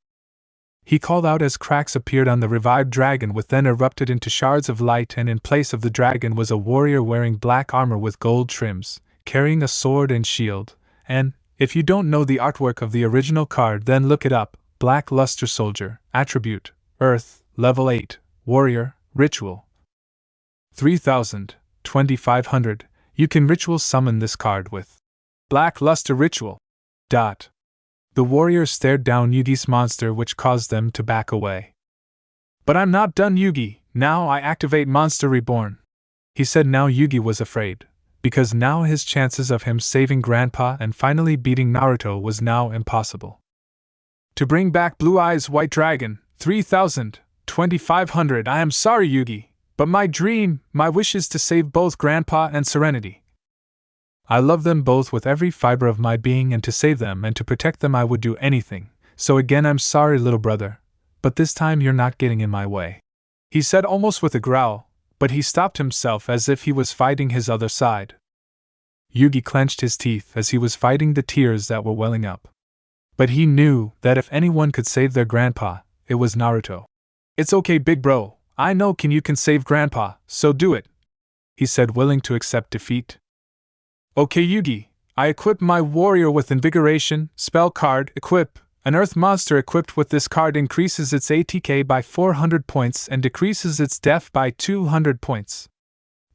He called out as cracks appeared on the revived dragon, which then erupted into shards of light, and in place of the dragon was a warrior wearing black armor with gold trims, carrying a sword and shield, and, if you don't know the artwork of the original card, then look it up. Black Luster Soldier, attribute, Earth, level 8, warrior, ritual. 3000, 2500, you can ritual summon this card with Black Luster Ritual. The warrior stared down Yugi's monster, which caused them to back away. But I'm not done, Yugi, now I activate Monster Reborn, he said. Now Yugi was afraid, because now his chances of him saving Grandpa and finally beating Naruto was now impossible. To bring back Blue Eyes White Dragon, 3000, 2500, I am sorry, Yugi, but my dream, my wish is to save both Grandpa and Serenity. I love them both with every fiber of my being, and to save them and to protect them I would do anything, so again I'm sorry, little brother, but this time you're not getting in my way, he said almost with a growl, but he stopped himself as if he was fighting his other side. Yugi clenched his teeth as he was fighting the tears that were welling up. But he knew that if anyone could save their grandpa, it was Naruto. It's okay, big bro, I know you can save Grandpa, so do it, he said, willing to accept defeat. Okay, Yugi, I equip my warrior with Invigoration, spell card, equip. An earth monster equipped with this card increases its ATK by 400 points and decreases its def by 200 points.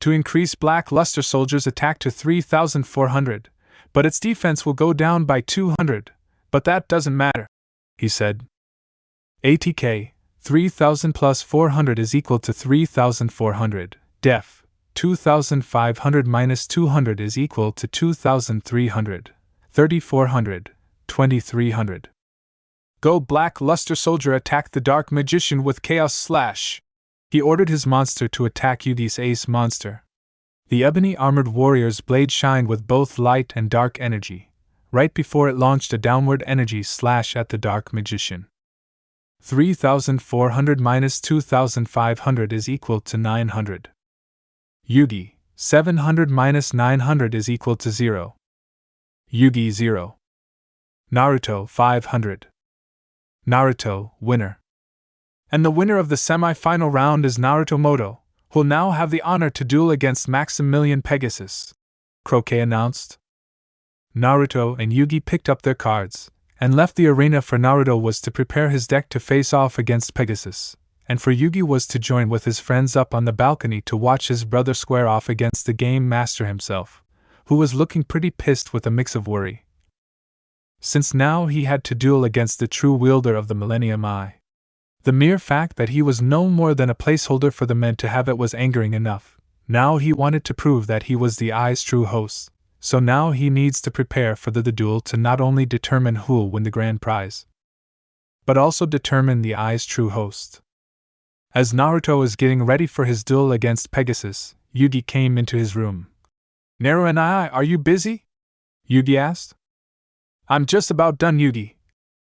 To increase Black Luster Soldier's attack to 3400, but its defense will go down by 200, but that doesn't matter, he said. ATK, 3000 plus 400 is equal to 3400, def, 2500 minus 200 is equal to 2300, 3400, 2300. Go Black Luster Soldier attack the Dark Magician with Chaos Slash. He ordered his monster to attack Yugi's ace monster. The ebony-armored warrior's blade shined with both light and dark energy, right before it launched a downward energy slash at the Dark Magician. 3400 minus 2500 is equal to 900. Yugi, 700 minus 900 is equal to 0. Yugi 0. Naruto 500. Naruto, winner. And the winner of the semi-final round is Naruto Moto, who'll now have the honor to duel against Maximilian Pegasus, Croquet announced. Naruto and Yugi picked up their cards and left the arena, for Naruto was to prepare his deck to face off against Pegasus, and for Yugi was to join with his friends up on the balcony to watch his brother square off against the game master himself, who was looking pretty pissed with a mix of worry, since now he had to duel against the true wielder of the Millennium Eye. The mere fact that he was no more than a placeholder for the men to have it was angering enough. Now he wanted to prove that he was the Eye's true host, so now he needs to prepare for the duel to not only determine who'll win the grand prize, but also determine the Eye's true host. As Naruto is getting ready for his duel against Pegasus, Yugi came into his room. "Naru and I, are you busy?" Yugi asked. "I'm just about done, Yugi,"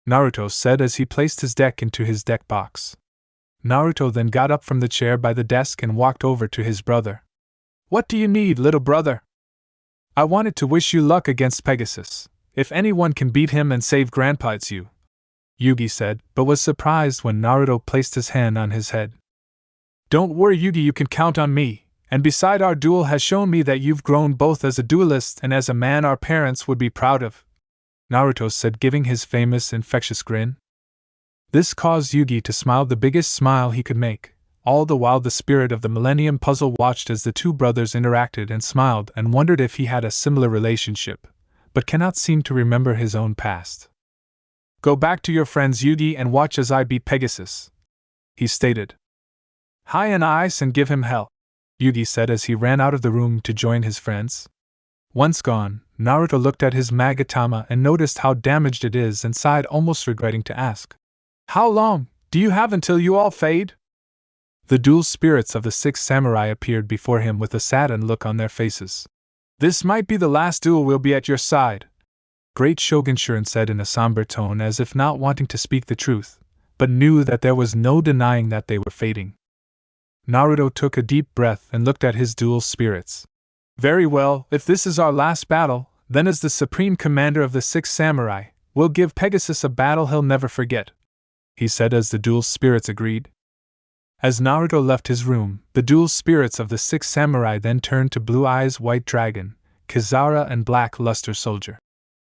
Naruto said as he placed his deck into his deck box. Naruto then got up from the chair by the desk and walked over to his brother. "What do you need, little brother?" "I wanted to wish you luck against Pegasus. If anyone can beat him and save Grandpa, it's you," Yugi said, but was surprised when Naruto placed his hand on his head. "Don't worry, Yugi, you can count on me, and beside our duel has shown me that you've grown both as a duelist and as a man our parents would be proud of," Naruto said, giving his famous infectious grin. This caused Yugi to smile the biggest smile he could make. All the while the spirit of the Millennium Puzzle watched as the two brothers interacted and smiled and wondered if he had a similar relationship, but cannot seem to remember his own past. "Go back to your friends, Yugi, and watch as I beat Pegasus," he stated. "Hi and ice and give him hell," Yugi said as he ran out of the room to join his friends. Once gone, Naruto looked at his Magatama and noticed how damaged it is and sighed, almost regretting to ask, "How long do you have until you all fade?" The dual spirits of the 6 samurai appeared before him with a saddened look on their faces. "This might be the last duel we'll be at your side," Great Shogun Shuren said in a somber tone, as if not wanting to speak the truth, but knew that there was no denying that they were fading. Naruto took a deep breath and looked at his dual spirits. "Very well, if this is our last battle, then as the supreme commander of the 6 samurai, we'll give Pegasus a battle he'll never forget," he said as the dual spirits agreed. As Naruto left his room, the dual spirits of the 6 samurai then turned to Blue Eyes White Dragon, Kizara and Black Luster Soldier.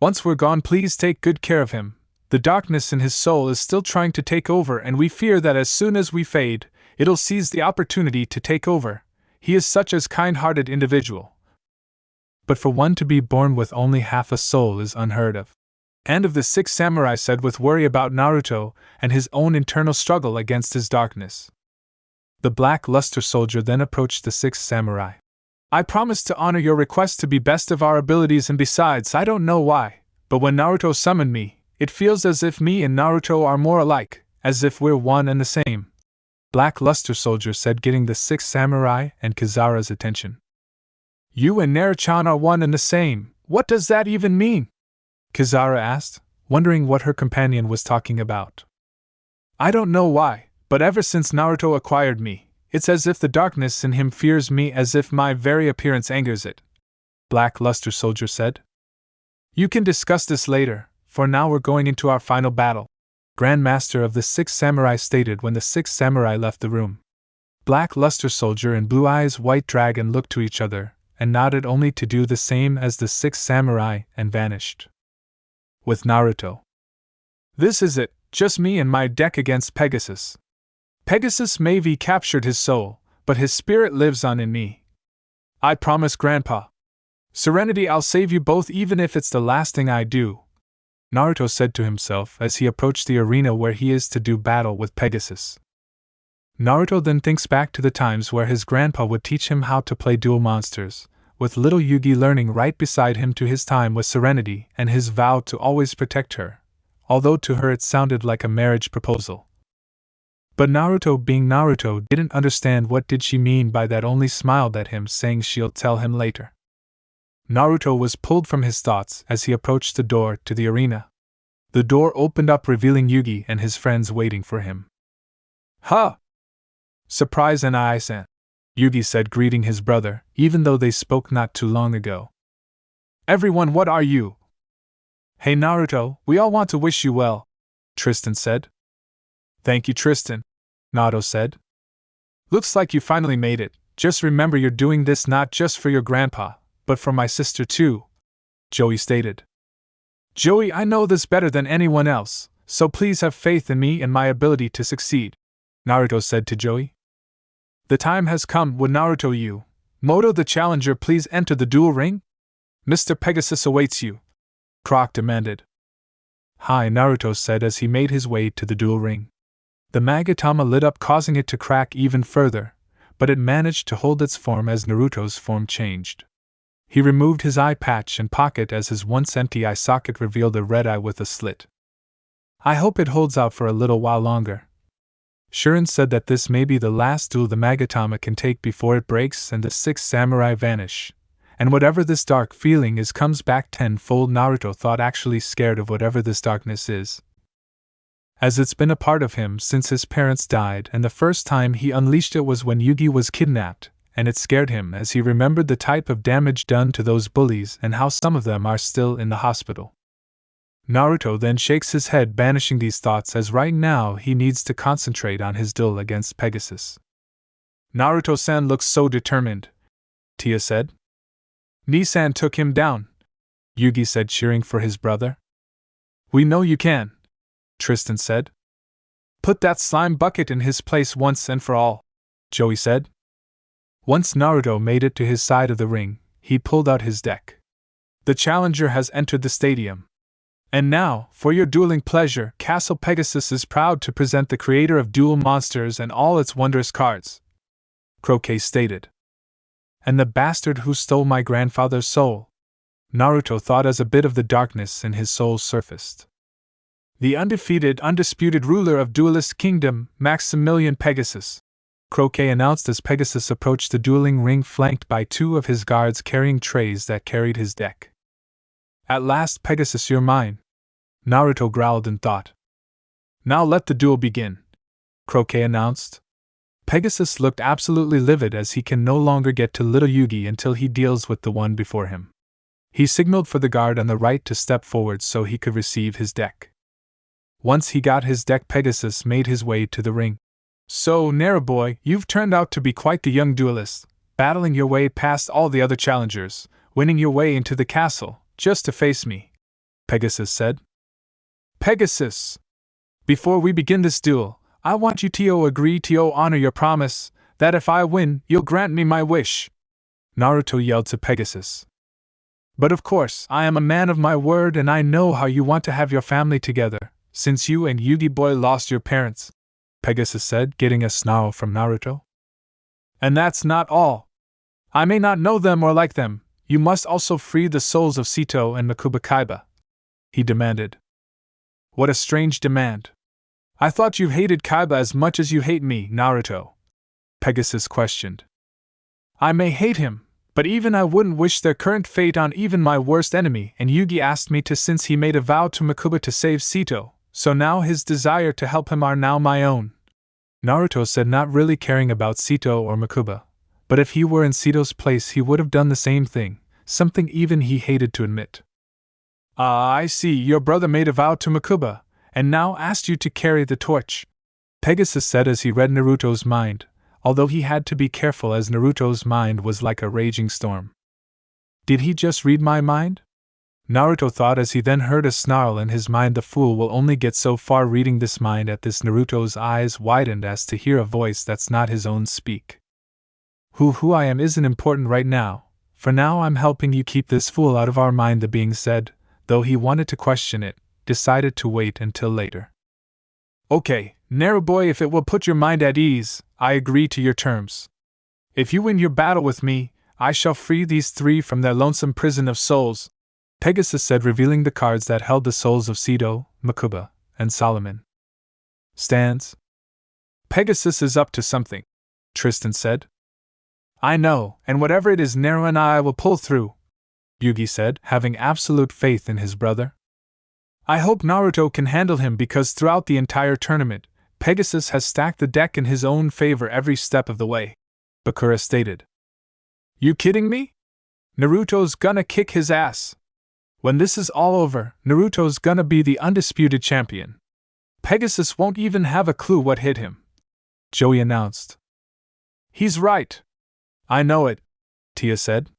"Once we're gone, please take good care of him. The darkness in his soul is still trying to take over, and we fear that as soon as we fade, it'll seize the opportunity to take over. He is such a kind-hearted individual. But for one to be born with only half a soul is unheard of." And of the 6 samurai said with worry about Naruto and his own internal struggle against his darkness. The Black Luster Soldier then approached the 6 samurai. "I promise to honor your request to be best of our abilities, and besides, I don't know why, but when Naruto summoned me, it feels as if me and Naruto are more alike, as if we're one and the same," Black Luster Soldier said, getting the 6 samurai and Kizara's attention. "You and Naru-chan are one and the same. What does that even mean?" Kizara asked, wondering what her companion was talking about. "I don't know why, but ever since Naruto acquired me, it's as if the darkness in him fears me, as if my very appearance angers it," Black Luster Soldier said. "You can discuss this later, for now we're going into our final battle," Grandmaster of the 6 samurai stated when the 6 samurai left the room. Black Luster Soldier and Blue Eyes White Dragon looked to each other and nodded, only to do the same as the 6 samurai, and vanished. With Naruto. "This is it, just me and my deck against Pegasus. Pegasus may have captured his soul, but his spirit lives on in me. I promise, Grandpa. Serenity, I'll save you both even if it's the last thing I do," Naruto said to himself as he approached the arena where he is to do battle with Pegasus. Naruto then thinks back to the times where his grandpa would teach him how to play duel monsters, with little Yugi learning right beside him to his time with Serenity and his vow to always protect her, although to her it sounded like a marriage proposal. But Naruto, being Naruto, didn't understand what did she mean by that, only smiled at him saying she'll tell him later. Naruto was pulled from his thoughts as he approached the door to the arena. The door opened up revealing Yugi and his friends waiting for him. "Huh! Surprise and I-san," Yugi said, greeting his brother, even though they spoke not too long ago. "Everyone, what are you?" "Hey Naruto, we all want to wish you well," Tristan said. "Thank you, Tristan," Naruto said. "Looks like you finally made it. Just remember you're doing this not just for your grandpa, but for my sister too," Joey stated. "Joey, I know this better than anyone else, so please have faith in me and my ability to succeed," Naruto said to Joey. "The time has come. Would Naruto Moto the challenger please enter the duel ring? Mr. Pegasus awaits you," Croc demanded. "Hi," Naruto said as he made his way to the duel ring. The Magatama lit up, causing it to crack even further, but it managed to hold its form as Naruto's form changed. He removed his eye patch and pocket as his once empty eye socket revealed a red eye with a slit. "I hope it holds out for a little while longer." Shuren said that this may be the last duel the Magatama can take before it breaks and the 6 samurai vanish. And whatever this dark feeling is comes back tenfold. Naruto thought, actually scared of whatever this darkness is, as it's been a part of him since his parents died, and the first time he unleashed it was when Yugi was kidnapped, and it scared him as he remembered the type of damage done to those bullies and how some of them are still in the hospital. Naruto then shakes his head, banishing these thoughts, as right now he needs to concentrate on his duel against Pegasus. "Naruto-san looks so determined," Tia said. "Ni-san took him down," Yugi said, cheering for his brother. "We know you can," Tristan said. "Put that slime bucket in his place once and for all," Joey said. Once Naruto made it to his side of the ring, he pulled out his deck. "The challenger has entered the stadium. And now, for your dueling pleasure, Castle Pegasus is proud to present the creator of Duel Monsters and all its wondrous cards," Croquet stated. "And the bastard who stole my grandfather's soul," Naruto thought as a bit of the darkness in his soul surfaced. "The undefeated, undisputed ruler of Duelist Kingdom, Maximilian Pegasus," Croquet announced as Pegasus approached the dueling ring, flanked by 2 of his guards carrying trays that carried his deck. "At last, Pegasus, you're mine," Naruto growled in thought. "Now let the duel begin," Croquet announced. Pegasus looked absolutely livid as he can no longer get to little Yugi until he deals with the one before him. He signaled for the guard on the right to step forward so he could receive his deck. Once he got his deck, Pegasus made his way to the ring. "So, Naruboy, you've turned out to be quite the young duelist, battling your way past all the other challengers, winning your way into the castle, just to face me," Pegasus said. "Pegasus! Before we begin this duel, I want you to agree to honor your promise, that if I win, you'll grant me my wish," Naruto yelled to Pegasus. "But of course, I am a man of my word and I know how you want to have your family together, since you and Yugi boy lost your parents," Pegasus said, getting a snarl from Naruto. "And that's not all. I may not know them or like them, you must also free the souls of Sito and Makuba Kaiba," he demanded. "What a strange demand. I thought you hated Kaiba as much as you hate me, Naruto," Pegasus questioned. "I may hate him, but even I wouldn't wish their current fate on even my worst enemy, and Yugi asked me to since he made a vow to Makuba to save Sito, so now his desire to help him are now my own," Naruto said, not really caring about Sito or Makuba, but if he were in Sito's place he would have done the same thing, something even he hated to admit. "Ah, I see, your brother made a vow to Makuba, and now asked you to carry the torch," Pegasus said as he read Naruto's mind, although he had to be careful as Naruto's mind was like a raging storm. Did he just read my mind? Naruto thought as he then heard a snarl in his mind. The fool will only get so far reading this mind. At this, Naruto's eyes widened as to hear a voice that's not his own speak. Who I am isn't important right now. For now I'm helping you keep this fool out of our mind, the being said, though he wanted to question it, decided to wait until later. "Okay, Naruboy, if it will put your mind at ease, I agree to your terms. If you win your battle with me, I shall free these three from their lonesome prison of souls, Pegasus said, revealing the cards that held the souls of Sito, Makuba, and Solomon. Stands. Pegasus is up to something, Tristan said. I know, and whatever it is, Naru and I will pull through, Yugi said, having absolute faith in his brother. I hope Naruto can handle him because throughout the entire tournament, Pegasus has stacked the deck in his own favor every step of the way, Bakura stated. You kidding me? Naruto's gonna kick his ass. When this is all over, Naruto's gonna be the undisputed champion. Pegasus won't even have a clue what hit him, Joey announced. He's right. I know it, Tia said.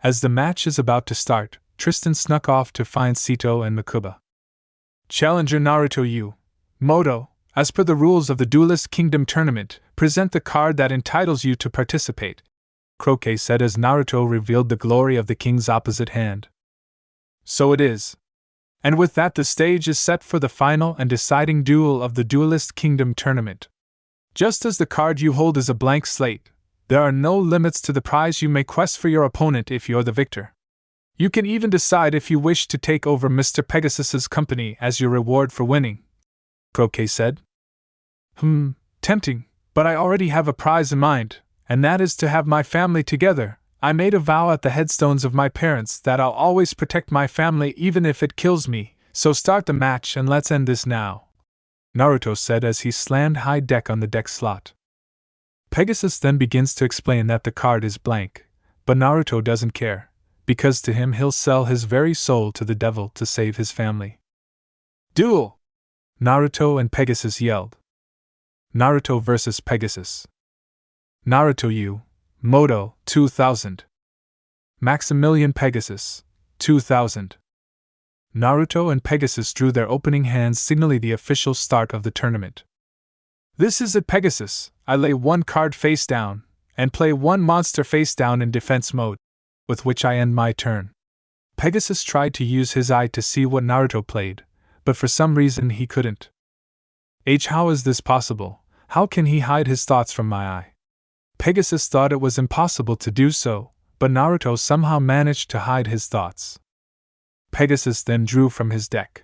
As the match is about to start, Tristan snuck off to find Sito and Makuba. Challenger Naruto Moto, as per the rules of the Duelist Kingdom tournament, present the card that entitles you to participate, Croquet said as Naruto revealed the glory of the king's opposite hand. So it is. And with that, the stage is set for the final and deciding duel of the Duelist Kingdom tournament. Just as the card you hold is a blank slate, there are no limits to the prize you may quest for your opponent if you're the victor. You can even decide if you wish to take over Mr. Pegasus's company as your reward for winning, Croquet said. Tempting, but I already have a prize in mind, and that is to have my family together. I made a vow at the headstones of my parents that I'll always protect my family even if it kills me, so start the match and let's end this now, Naruto said as he slammed high deck on the deck slot. Pegasus then begins to explain that the card is blank, but Naruto doesn't care, because to him he'll sell his very soul to the devil to save his family. Duel! Naruto and Pegasus yelled. Naruto vs. Pegasus. Naruto Moto, 2000. Maximilian Pegasus, 2000. Naruto and Pegasus drew their opening hands, signaling the official start of the tournament. This is it, Pegasus. I lay one card face down, and play one monster face down in defense mode, with which I end my turn. Pegasus tried to use his eye to see what Naruto played, but for some reason he couldn't. How is this possible? How can he hide his thoughts from my eye? Pegasus thought it was impossible to do so, but Naruto somehow managed to hide his thoughts. Pegasus then drew from his deck.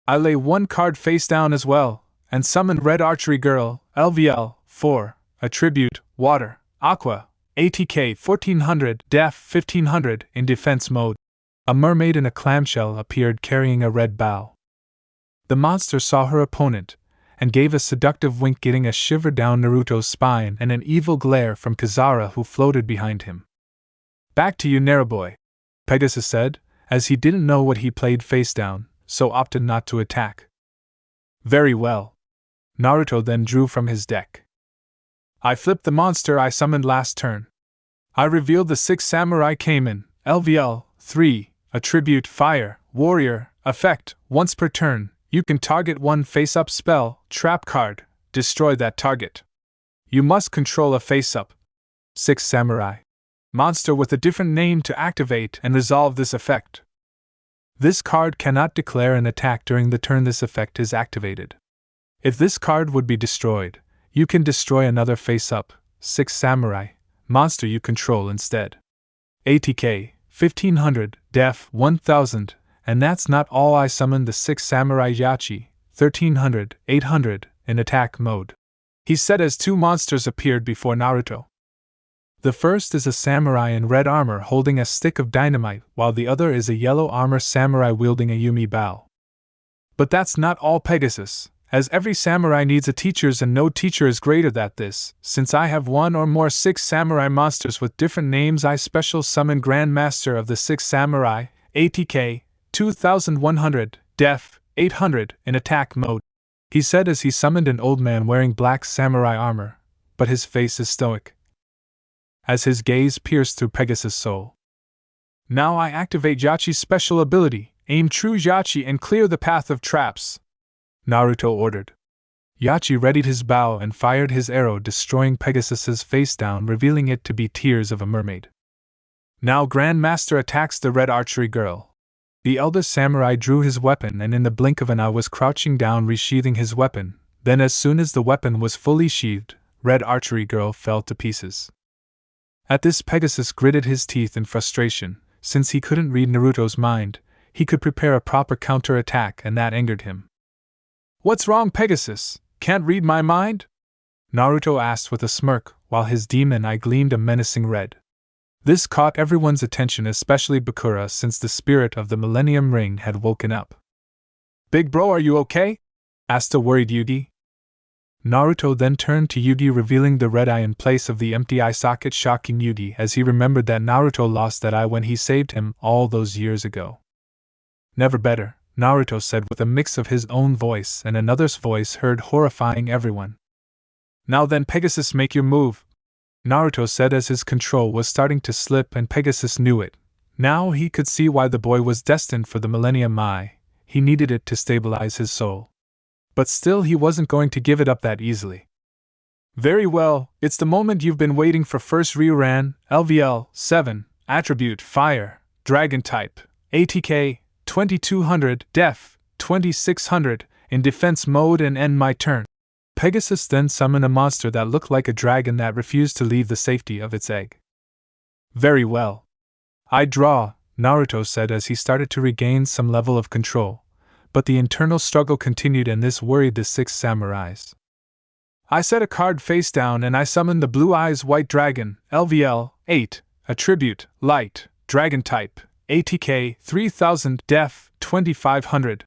I lay one card face down as well, and summoned Red Archery Girl, LVL, 4, Attribute, Water, Aqua, ATK 1400, Def 1500 in defense mode. A mermaid in a clamshell appeared carrying a red bow. The monster saw her opponent, and gave a seductive wink, getting a shiver down Naruto's spine and an evil glare from Kazara, who floated behind him. Back to you, Naruboy, Pegasus said, as he didn't know what he played face down, so opted not to attack. Very well. Naruto then drew from his deck. I flipped the monster I summoned last turn. I revealed the 6 Samurai Kamen, LVL, 3, Attribute Fire, Warrior, Effect, once per turn. You can target one face-up spell, trap card, destroy that target. You must control a face-up 6 Samurai monster with a different name to activate and resolve this effect. This card cannot declare an attack during the turn this effect is activated. If this card would be destroyed, you can destroy another face-up 6 Samurai monster you control instead. ATK 1500, Def 1000. And that's not all. I summoned the 6 Samurai Yachi, 1300, 800, in attack mode, he said as 2 monsters appeared before Naruto. The first is a samurai in red armor holding a stick of dynamite, while the other is a yellow armor samurai wielding a Yumi bow. But that's not all, Pegasus, as every samurai needs a teacher's and no teacher is greater than this. Since I have one or more 6 samurai monsters with different names, I special summon Grandmaster of the 6 Samurai, ATK 2100, Def 800 in attack mode, he said as he summoned an old man wearing black samurai armor, but his face is stoic, as his gaze pierced through Pegasus' soul. Now I activate Yachi's special ability, aim true Yachi and clear the path of traps, Naruto ordered. Yachi readied his bow and fired his arrow, destroying Pegasus's face down, revealing it to be tears of a mermaid. Now Grandmaster attacks the Red Archery Girl. The elder samurai drew his weapon and in the blink of an eye was crouching down, resheathing his weapon, Then as soon as the weapon was fully sheathed, Red Archery Girl fell to pieces. At this, Pegasus gritted his teeth in frustration. Since he couldn't read Naruto's mind, he could prepare a proper counter-attack, and that angered him. "What's wrong, Pegasus? Can't read my mind?" Naruto asked with a smirk, while his demon eye gleamed a menacing red. This caught everyone's attention, especially Bakura, since the spirit of the Millennium Ring had woken up. "Big bro, are you okay?" asked a worried Yugi. Naruto then turned to Yugi, revealing the red eye in place of the empty eye socket, shocking Yugi as he remembered that Naruto lost that eye when he saved him all those years ago. "Never better," Naruto said with a mix of his own voice and another's voice heard, horrifying everyone. "Now then, Pegasus, make your move," Naruto said as his control was starting to slip, and Pegasus knew it. Now he could see why the boy was destined for the Millennium Eye. He needed it to stabilize his soul. But still, he wasn't going to give it up that easily. "Very well, it's the moment you've been waiting for. First Ryuran, LVL 7, Attribute Fire, Dragon Type, ATK 2200, Def 2600, in defense mode, and end my turn." Pegasus then summoned a monster that looked like a dragon that refused to leave the safety of its egg. "Very well. I draw," Naruto said as he started to regain some level of control. But the internal struggle continued, and this worried the 6 samurais. "I set a card face down and I summoned the Blue Eyes White Dragon, LVL 8, Attribute Light, Dragon Type, ATK 3000, Def 2500,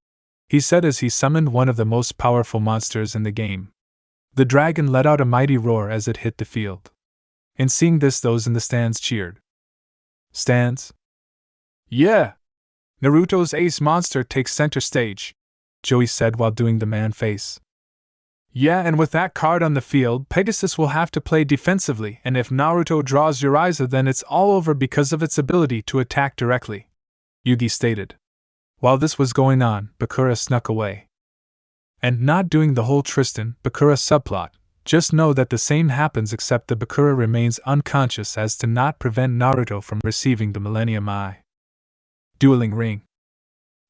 he said as he summoned one of the most powerful monsters in the game. The dragon let out a mighty roar as it hit the field. In seeing this, those in the stands cheered. "Stands? Yeah! Naruto's ace monster takes center stage," Joey said while doing the man face. "Yeah, and with that card on the field, Pegasus will have to play defensively, and if Naruto draws Uriza, then it's all over because of its ability to attack directly," Yugi stated. While this was going on, Bakura snuck away. And not doing the whole Tristan Bakura subplot, just know that the same happens, except the Bakura remains unconscious as to not prevent Naruto from receiving the Millennium Eye. Dueling Ring.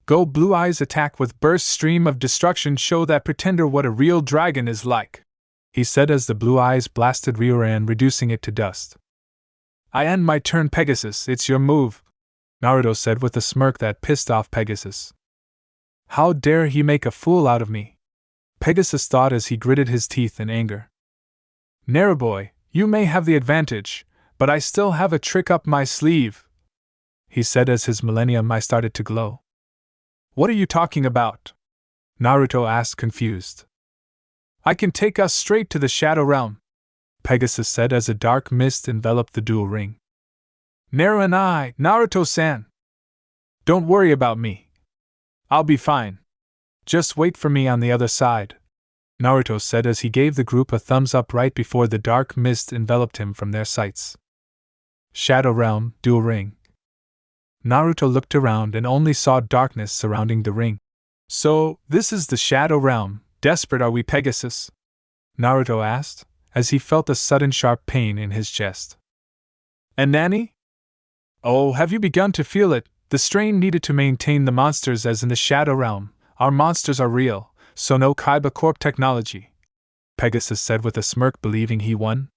"Go Blue Eyes, attack with burst stream of destruction, show that pretender what a real dragon is like," he said as the Blue Eyes blasted Ryuran, reducing it to dust. "I end my turn, Pegasus, it's your move," Naruto said with a smirk that pissed off Pegasus. "How dare he make a fool out of me?" Pegasus thought as he gritted his teeth in anger. "Naruboy, you may have the advantage, but I still have a trick up my sleeve," he said as his Millennium Eye started to glow. "What are you talking about?" Naruto asked, confused. "I can take us straight to the Shadow Realm," Pegasus said as a dark mist enveloped the duel ring. "Naru and I, Naruto-san. Don't worry about me. I'll be fine. Just wait for me on the other side," Naruto said as he gave the group a thumbs up right before the dark mist enveloped him from their sights. Shadow Realm, Duel Ring. Naruto looked around and only saw darkness surrounding the ring. "So, this is the Shadow Realm. Desperate are we, Pegasus?" Naruto asked, as he felt a sudden sharp pain in his chest. "And Nani?" "Oh, have you begun to feel it? The strain needed to maintain the monsters as in the Shadow Realm. Our monsters are real, so no Kaiba Corp technology," Pegasus said with a smirk, believing he won.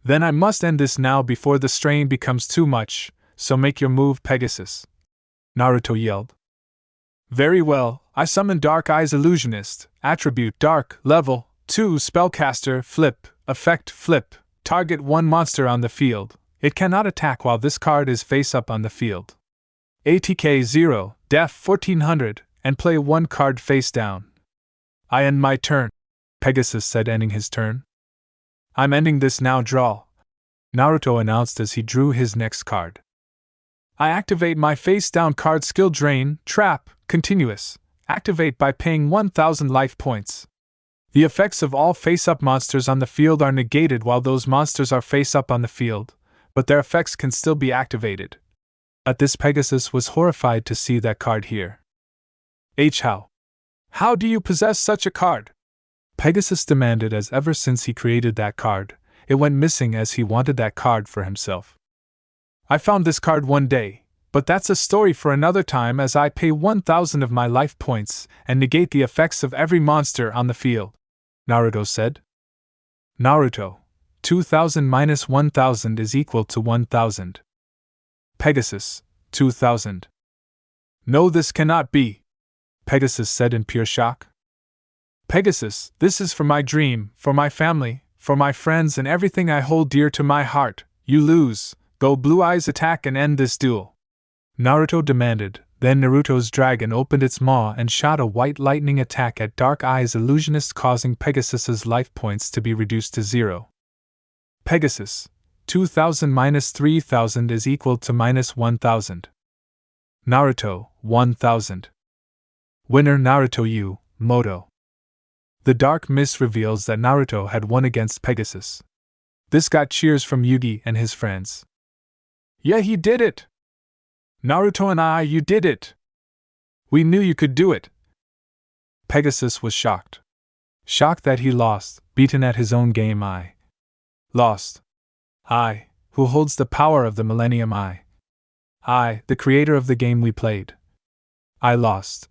"Then I must end this now before the strain becomes too much. So make your move, Pegasus," Naruto yelled. "Very well, I summon Dark Eyes Illusionist, Attribute Dark, Level 2 Spellcaster, Flip, Effect Flip, target one monster on the field. It cannot attack while this card is face up on the field. ATK 0, Def 1400, and play one card face down." "I end my turn," Pegasus said, ending his turn. "I'm ending this now, draw," Naruto announced as he drew his next card. "I activate my face-down card skill Drain, Trap, Continuous. Activate by paying 1000 life points. The effects of all face-up monsters on the field are negated while those monsters are face-up on the field, but their effects can still be activated." At this, Pegasus was horrified to see that card here. How do you possess such a card?" Pegasus demanded, as ever since he created that card, it went missing as he wanted that card for himself. "I found this card one day, but that's a story for another time, as I pay 1000 of my life points and negate the effects of every monster on the field," Naruto said. Naruto, 2000 minus 1000 is equal to 1000. Pegasus, 2000. No, this cannot be, Pegasus said in pure shock. Pegasus, this is for my dream, for my family, for my friends and everything I hold dear to my heart. You lose. Go Blue Eyes, attack and end this duel, Naruto demanded. Then Naruto's dragon opened its maw and shot a white lightning attack at Dark Eye's illusionist, causing Pegasus's life points to be reduced to 0. Pegasus, 2000 minus 3000 is equal to minus 1000. Naruto, 1000. Winner NarutoXYugioh. The dark mist reveals that Naruto had won against Pegasus. This got cheers from Yugi and his friends. Yeah, he did it! Naruto and you did it! We knew you could do it! Pegasus was shocked. Shocked that he lost, beaten at his own game. I lost. I, who holds the power of the millennium. I, the creator of the game we played. I lost.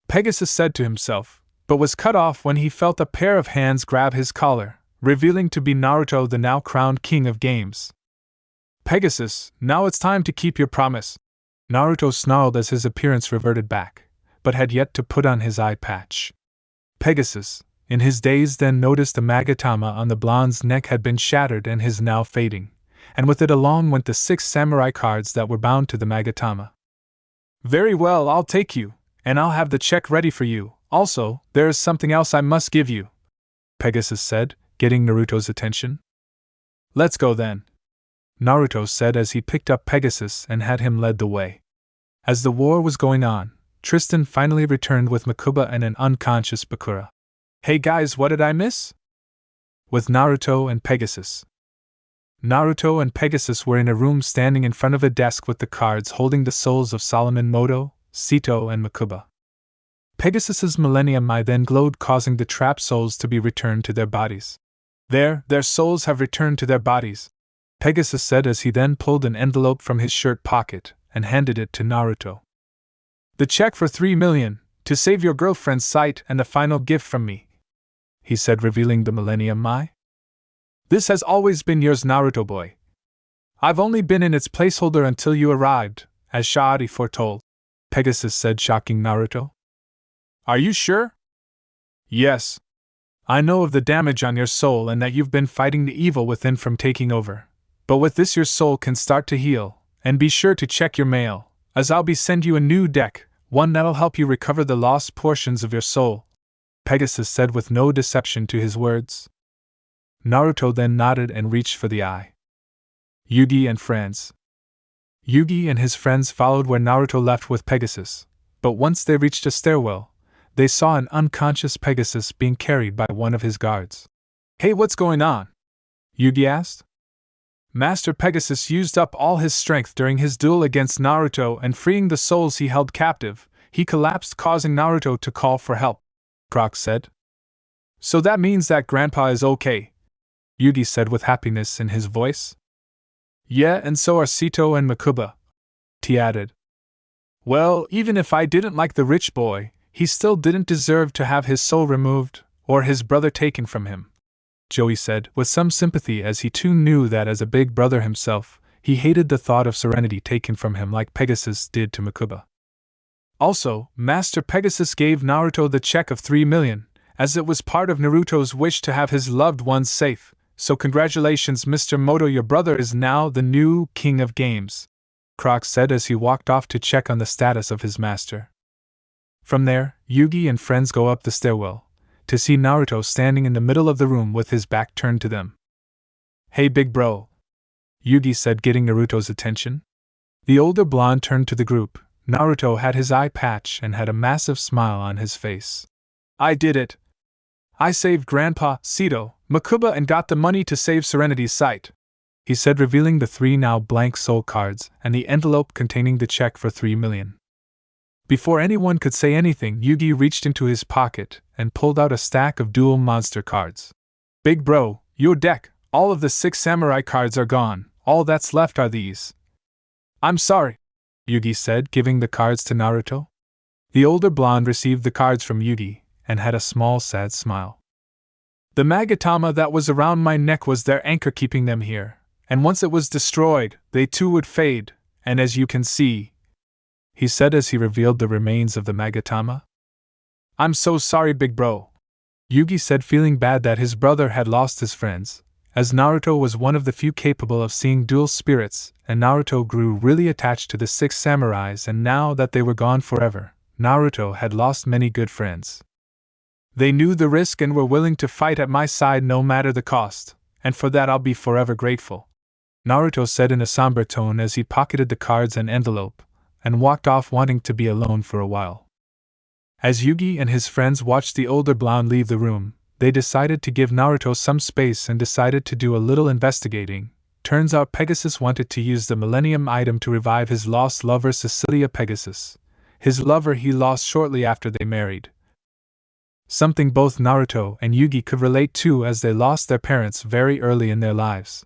Pegasus said to himself, but was cut off when he felt a pair of hands grab his collar, revealing to be Naruto, the now crowned king of games. Pegasus, now it's time to keep your promise, Naruto snarled as his appearance reverted back, but had yet to put on his eye patch. Pegasus, in his daze, then noticed the magatama on the blonde's neck had been shattered and his now fading, and with it along went the 6 samurai cards that were bound to the magatama. Very well, I'll take you, and I'll have the check ready for you. Also, there is something else I must give you, Pegasus said, getting Naruto's attention. Let's go then, Naruto said as he picked up Pegasus and had him led the way. As the war was going on, Tristan finally returned with Makuba and an unconscious Bakura. Hey guys, what did I miss? With Naruto and Pegasus. Naruto and Pegasus were in a room standing in front of a desk with the cards holding the souls of Solomon Moto, Sito, and Makuba. Pegasus's Millennium Eye then glowed, causing the trapped souls to be returned to their bodies. Their souls have returned to their bodies, Pegasus said as he then pulled an envelope from his shirt pocket and handed it to Naruto. The check for 3 million, to save your girlfriend's sight, and the final gift from me, he said, revealing the Millennium Eye. This has always been yours, Naruto boy. I've only been in its placeholder until you arrived, as Shaadi foretold, Pegasus said, shocking Naruto. Are you sure? Yes. I know of the damage on your soul and that you've been fighting the evil within from taking over. But with this your soul can start to heal, and be sure to check your mail, as I'll be send you a new deck, one that'll help you recover the lost portions of your soul, Pegasus said with no deception to his words. Naruto then nodded and reached for the eye. Yugi and friends. Yugi and his friends followed where Naruto left with Pegasus, but once they reached a stairwell, they saw an unconscious Pegasus being carried by one of his guards. Hey, what's going on? Yugi asked. Master Pegasus used up all his strength during his duel against Naruto, and freeing the souls he held captive, he collapsed, causing Naruto to call for help, Croc said. So that means that Grandpa is okay, Yugi said with happiness in his voice. Yeah, and so are Sito and Makuba, he added. Well, even if I didn't like the rich boy, he still didn't deserve to have his soul removed, or his brother taken from him, Joey said, with some sympathy, as he too knew that as a big brother himself, he hated the thought of Serenity taken from him like Pegasus did to Makuba. Also, Master Pegasus gave Naruto the check of 3 million, as it was part of Naruto's wish to have his loved ones safe, so congratulations Mr. Moto, your brother is now the new king of games, Croc said as he walked off to check on the status of his master. From there, Yugi and friends go up the stairwell, to see Naruto standing in the middle of the room with his back turned to them. Hey big bro, Yugi said, getting Naruto's attention. The older blonde turned to the group. Naruto had his eye patch and had a massive smile on his face. I did it. I saved Grandpa, Sito, Makuba, and got the money to save Serenity's sight, he said, revealing the 3 now blank soul cards and the envelope containing the check for 3 million. Before anyone could say anything, Yugi reached into his pocket and pulled out a stack of dual monster cards. Big bro, your deck, all of the 6 samurai cards are gone, all that's left are these. I'm sorry, Yugi said, giving the cards to Naruto. The older blonde received the cards from Yugi and had a small sad smile. The magatama that was around my neck was their anchor keeping them here, and once it was destroyed, they too would fade, and as you can see," he said as he revealed the remains of the magatama. "I'm so sorry, big bro," Yugi said, feeling bad that his brother had lost his friends, as Naruto was one of the few capable of seeing dual spirits, and Naruto grew really attached to the 6 samurais, and now that they were gone forever, Naruto had lost many good friends. "They knew the risk and were willing to fight at my side no matter the cost, and for that I'll be forever grateful," Naruto said in a somber tone as he pocketed the cards and envelope, and walked off wanting to be alone for a while. As Yugi and his friends watched the older blonde leave the room, they decided to give Naruto some space and decided to do a little investigating. Turns out Pegasus wanted to use the Millennium item to revive his lost lover Cecilia Pegasus, his lover he lost shortly after they married. Something both Naruto and Yugi could relate to as they lost their parents very early in their lives.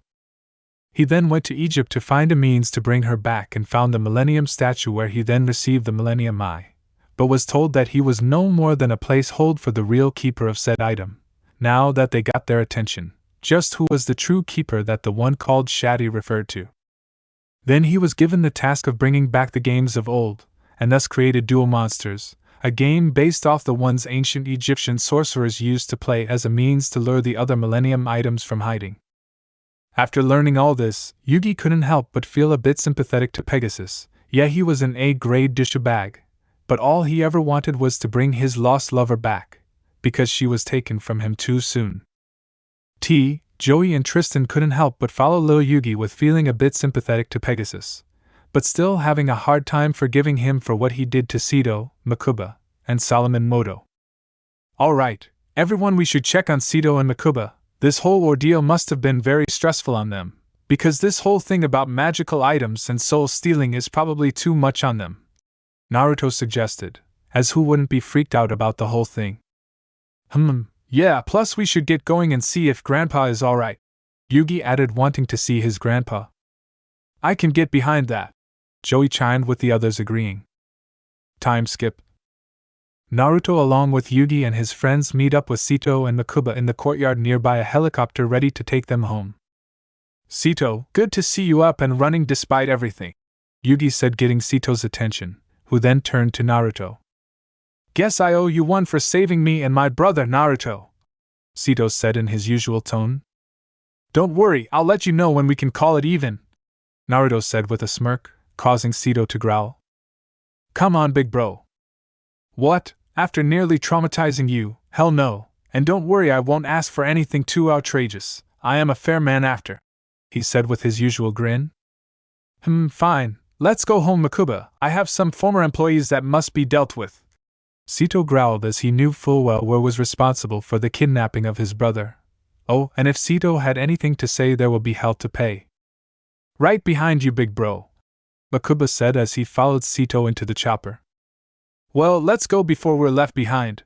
He then went to Egypt to find a means to bring her back and found the Millennium statue where he then received the Millennium Eye, but was told that he was no more than a placeholder for the real keeper of said item. Now that they got their attention, just who was the true keeper that the one called Shadi referred to. Then he was given the task of bringing back the games of old, and thus created Duel Monsters, a game based off the ones ancient Egyptian sorcerers used to play as a means to lure the other Millennium items from hiding. After learning all this, Yugi couldn't help but feel a bit sympathetic to Pegasus. Yeah, he was an A-grade douchebag, but all he ever wanted was to bring his lost lover back, because she was taken from him too soon. Joey and Tristan couldn't help but follow Lil Yugi with feeling a bit sympathetic to Pegasus, but still having a hard time forgiving him for what he did to Sito, Makuba, and Solomon Moto. "Alright, everyone, we should check on Sito and Makuba. This whole ordeal must have been very stressful on them, because this whole thing about magical items and soul stealing is probably too much on them," Naruto suggested, as who wouldn't be freaked out about the whole thing. Yeah, plus we should get going and see if Grandpa is alright," Yugi added, wanting to see his grandpa. "I can get behind that," Joey chimed, with the others agreeing. Time skip. Naruto along with Yugi and his friends meet up with Sito and Makuba in the courtyard nearby a helicopter ready to take them home. "Sito, good to see you up and running despite everything," Yugi said, getting Sito's attention, who then turned to Naruto. "Guess I owe you one for saving me and my brother Naruto," Sito said in his usual tone. "Don't worry, I'll let you know when we can call it even," Naruto said with a smirk, causing Sito to growl. "Come on, big bro." "What, after nearly traumatizing you? Hell no, and don't worry, I won't ask for anything too outrageous. I am a fair man after," he said with his usual grin. Fine, let's go home, Makuba. I have some former employees that must be dealt with," Sito growled as he knew full well who was responsible for the kidnapping of his brother. Oh, and if Sito had anything to say, there will be hell to pay. "Right behind you, big bro," Makuba said as he followed Sito into the chopper. "Well, let's go before we're left behind,"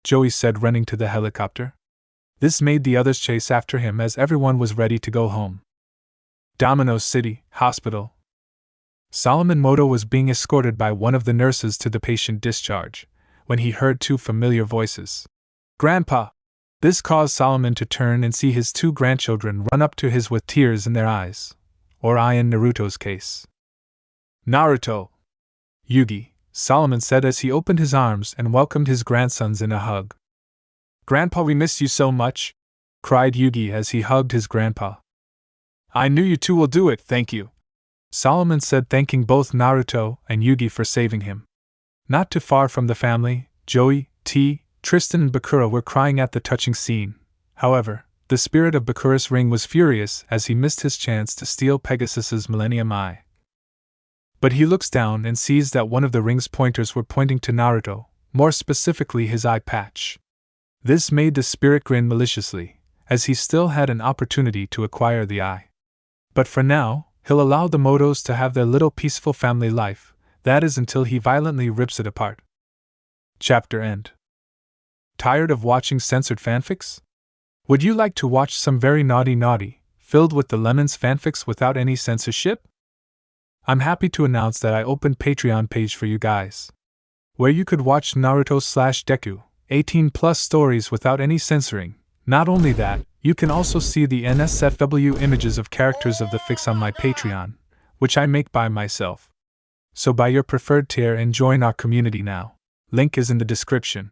Joey said, running to the helicopter. This made the others chase after him as everyone was ready to go home. Domino City Hospital. Solomon Moto was being escorted by one of the nurses to the patient discharge, when he heard 2 familiar voices. "Grandpa!" This caused Solomon to turn and see his 2 grandchildren run up to his with tears in their eyes, or eye in Naruto's case. "Naruto!" "Yugi," Solomon said as he opened his arms and welcomed his grandsons in a hug. "Grandpa, we missed you so much," cried Yugi as he hugged his grandpa. "I knew you two will do it, thank you," Solomon said, thanking both Naruto and Yugi for saving him. Not too far from the family, Joey, Tristan and Bakura were crying at the touching scene. However, the spirit of Bakura's ring was furious as he missed his chance to steal Pegasus's Millennium Eye. But he looks down and sees that one of the ring's pointers were pointing to Naruto, more specifically his eye patch. This made the spirit grin maliciously, as he still had an opportunity to acquire the eye. But for now, he'll allow the Motos to have their little peaceful family life, that is until he violently rips it apart. Chapter end. Tired of watching censored fanfics? Would you like to watch some very naughty, filled with the lemons fanfics without any censorship? I'm happy to announce that I opened Patreon page for you guys, where you could watch Naruto/Deku, 18+ stories without any censoring, Not only that, you can also see the NSFW images of characters of the fics on my Patreon, which I make by myself. So buy your preferred tier and join our community now. Link is in the description.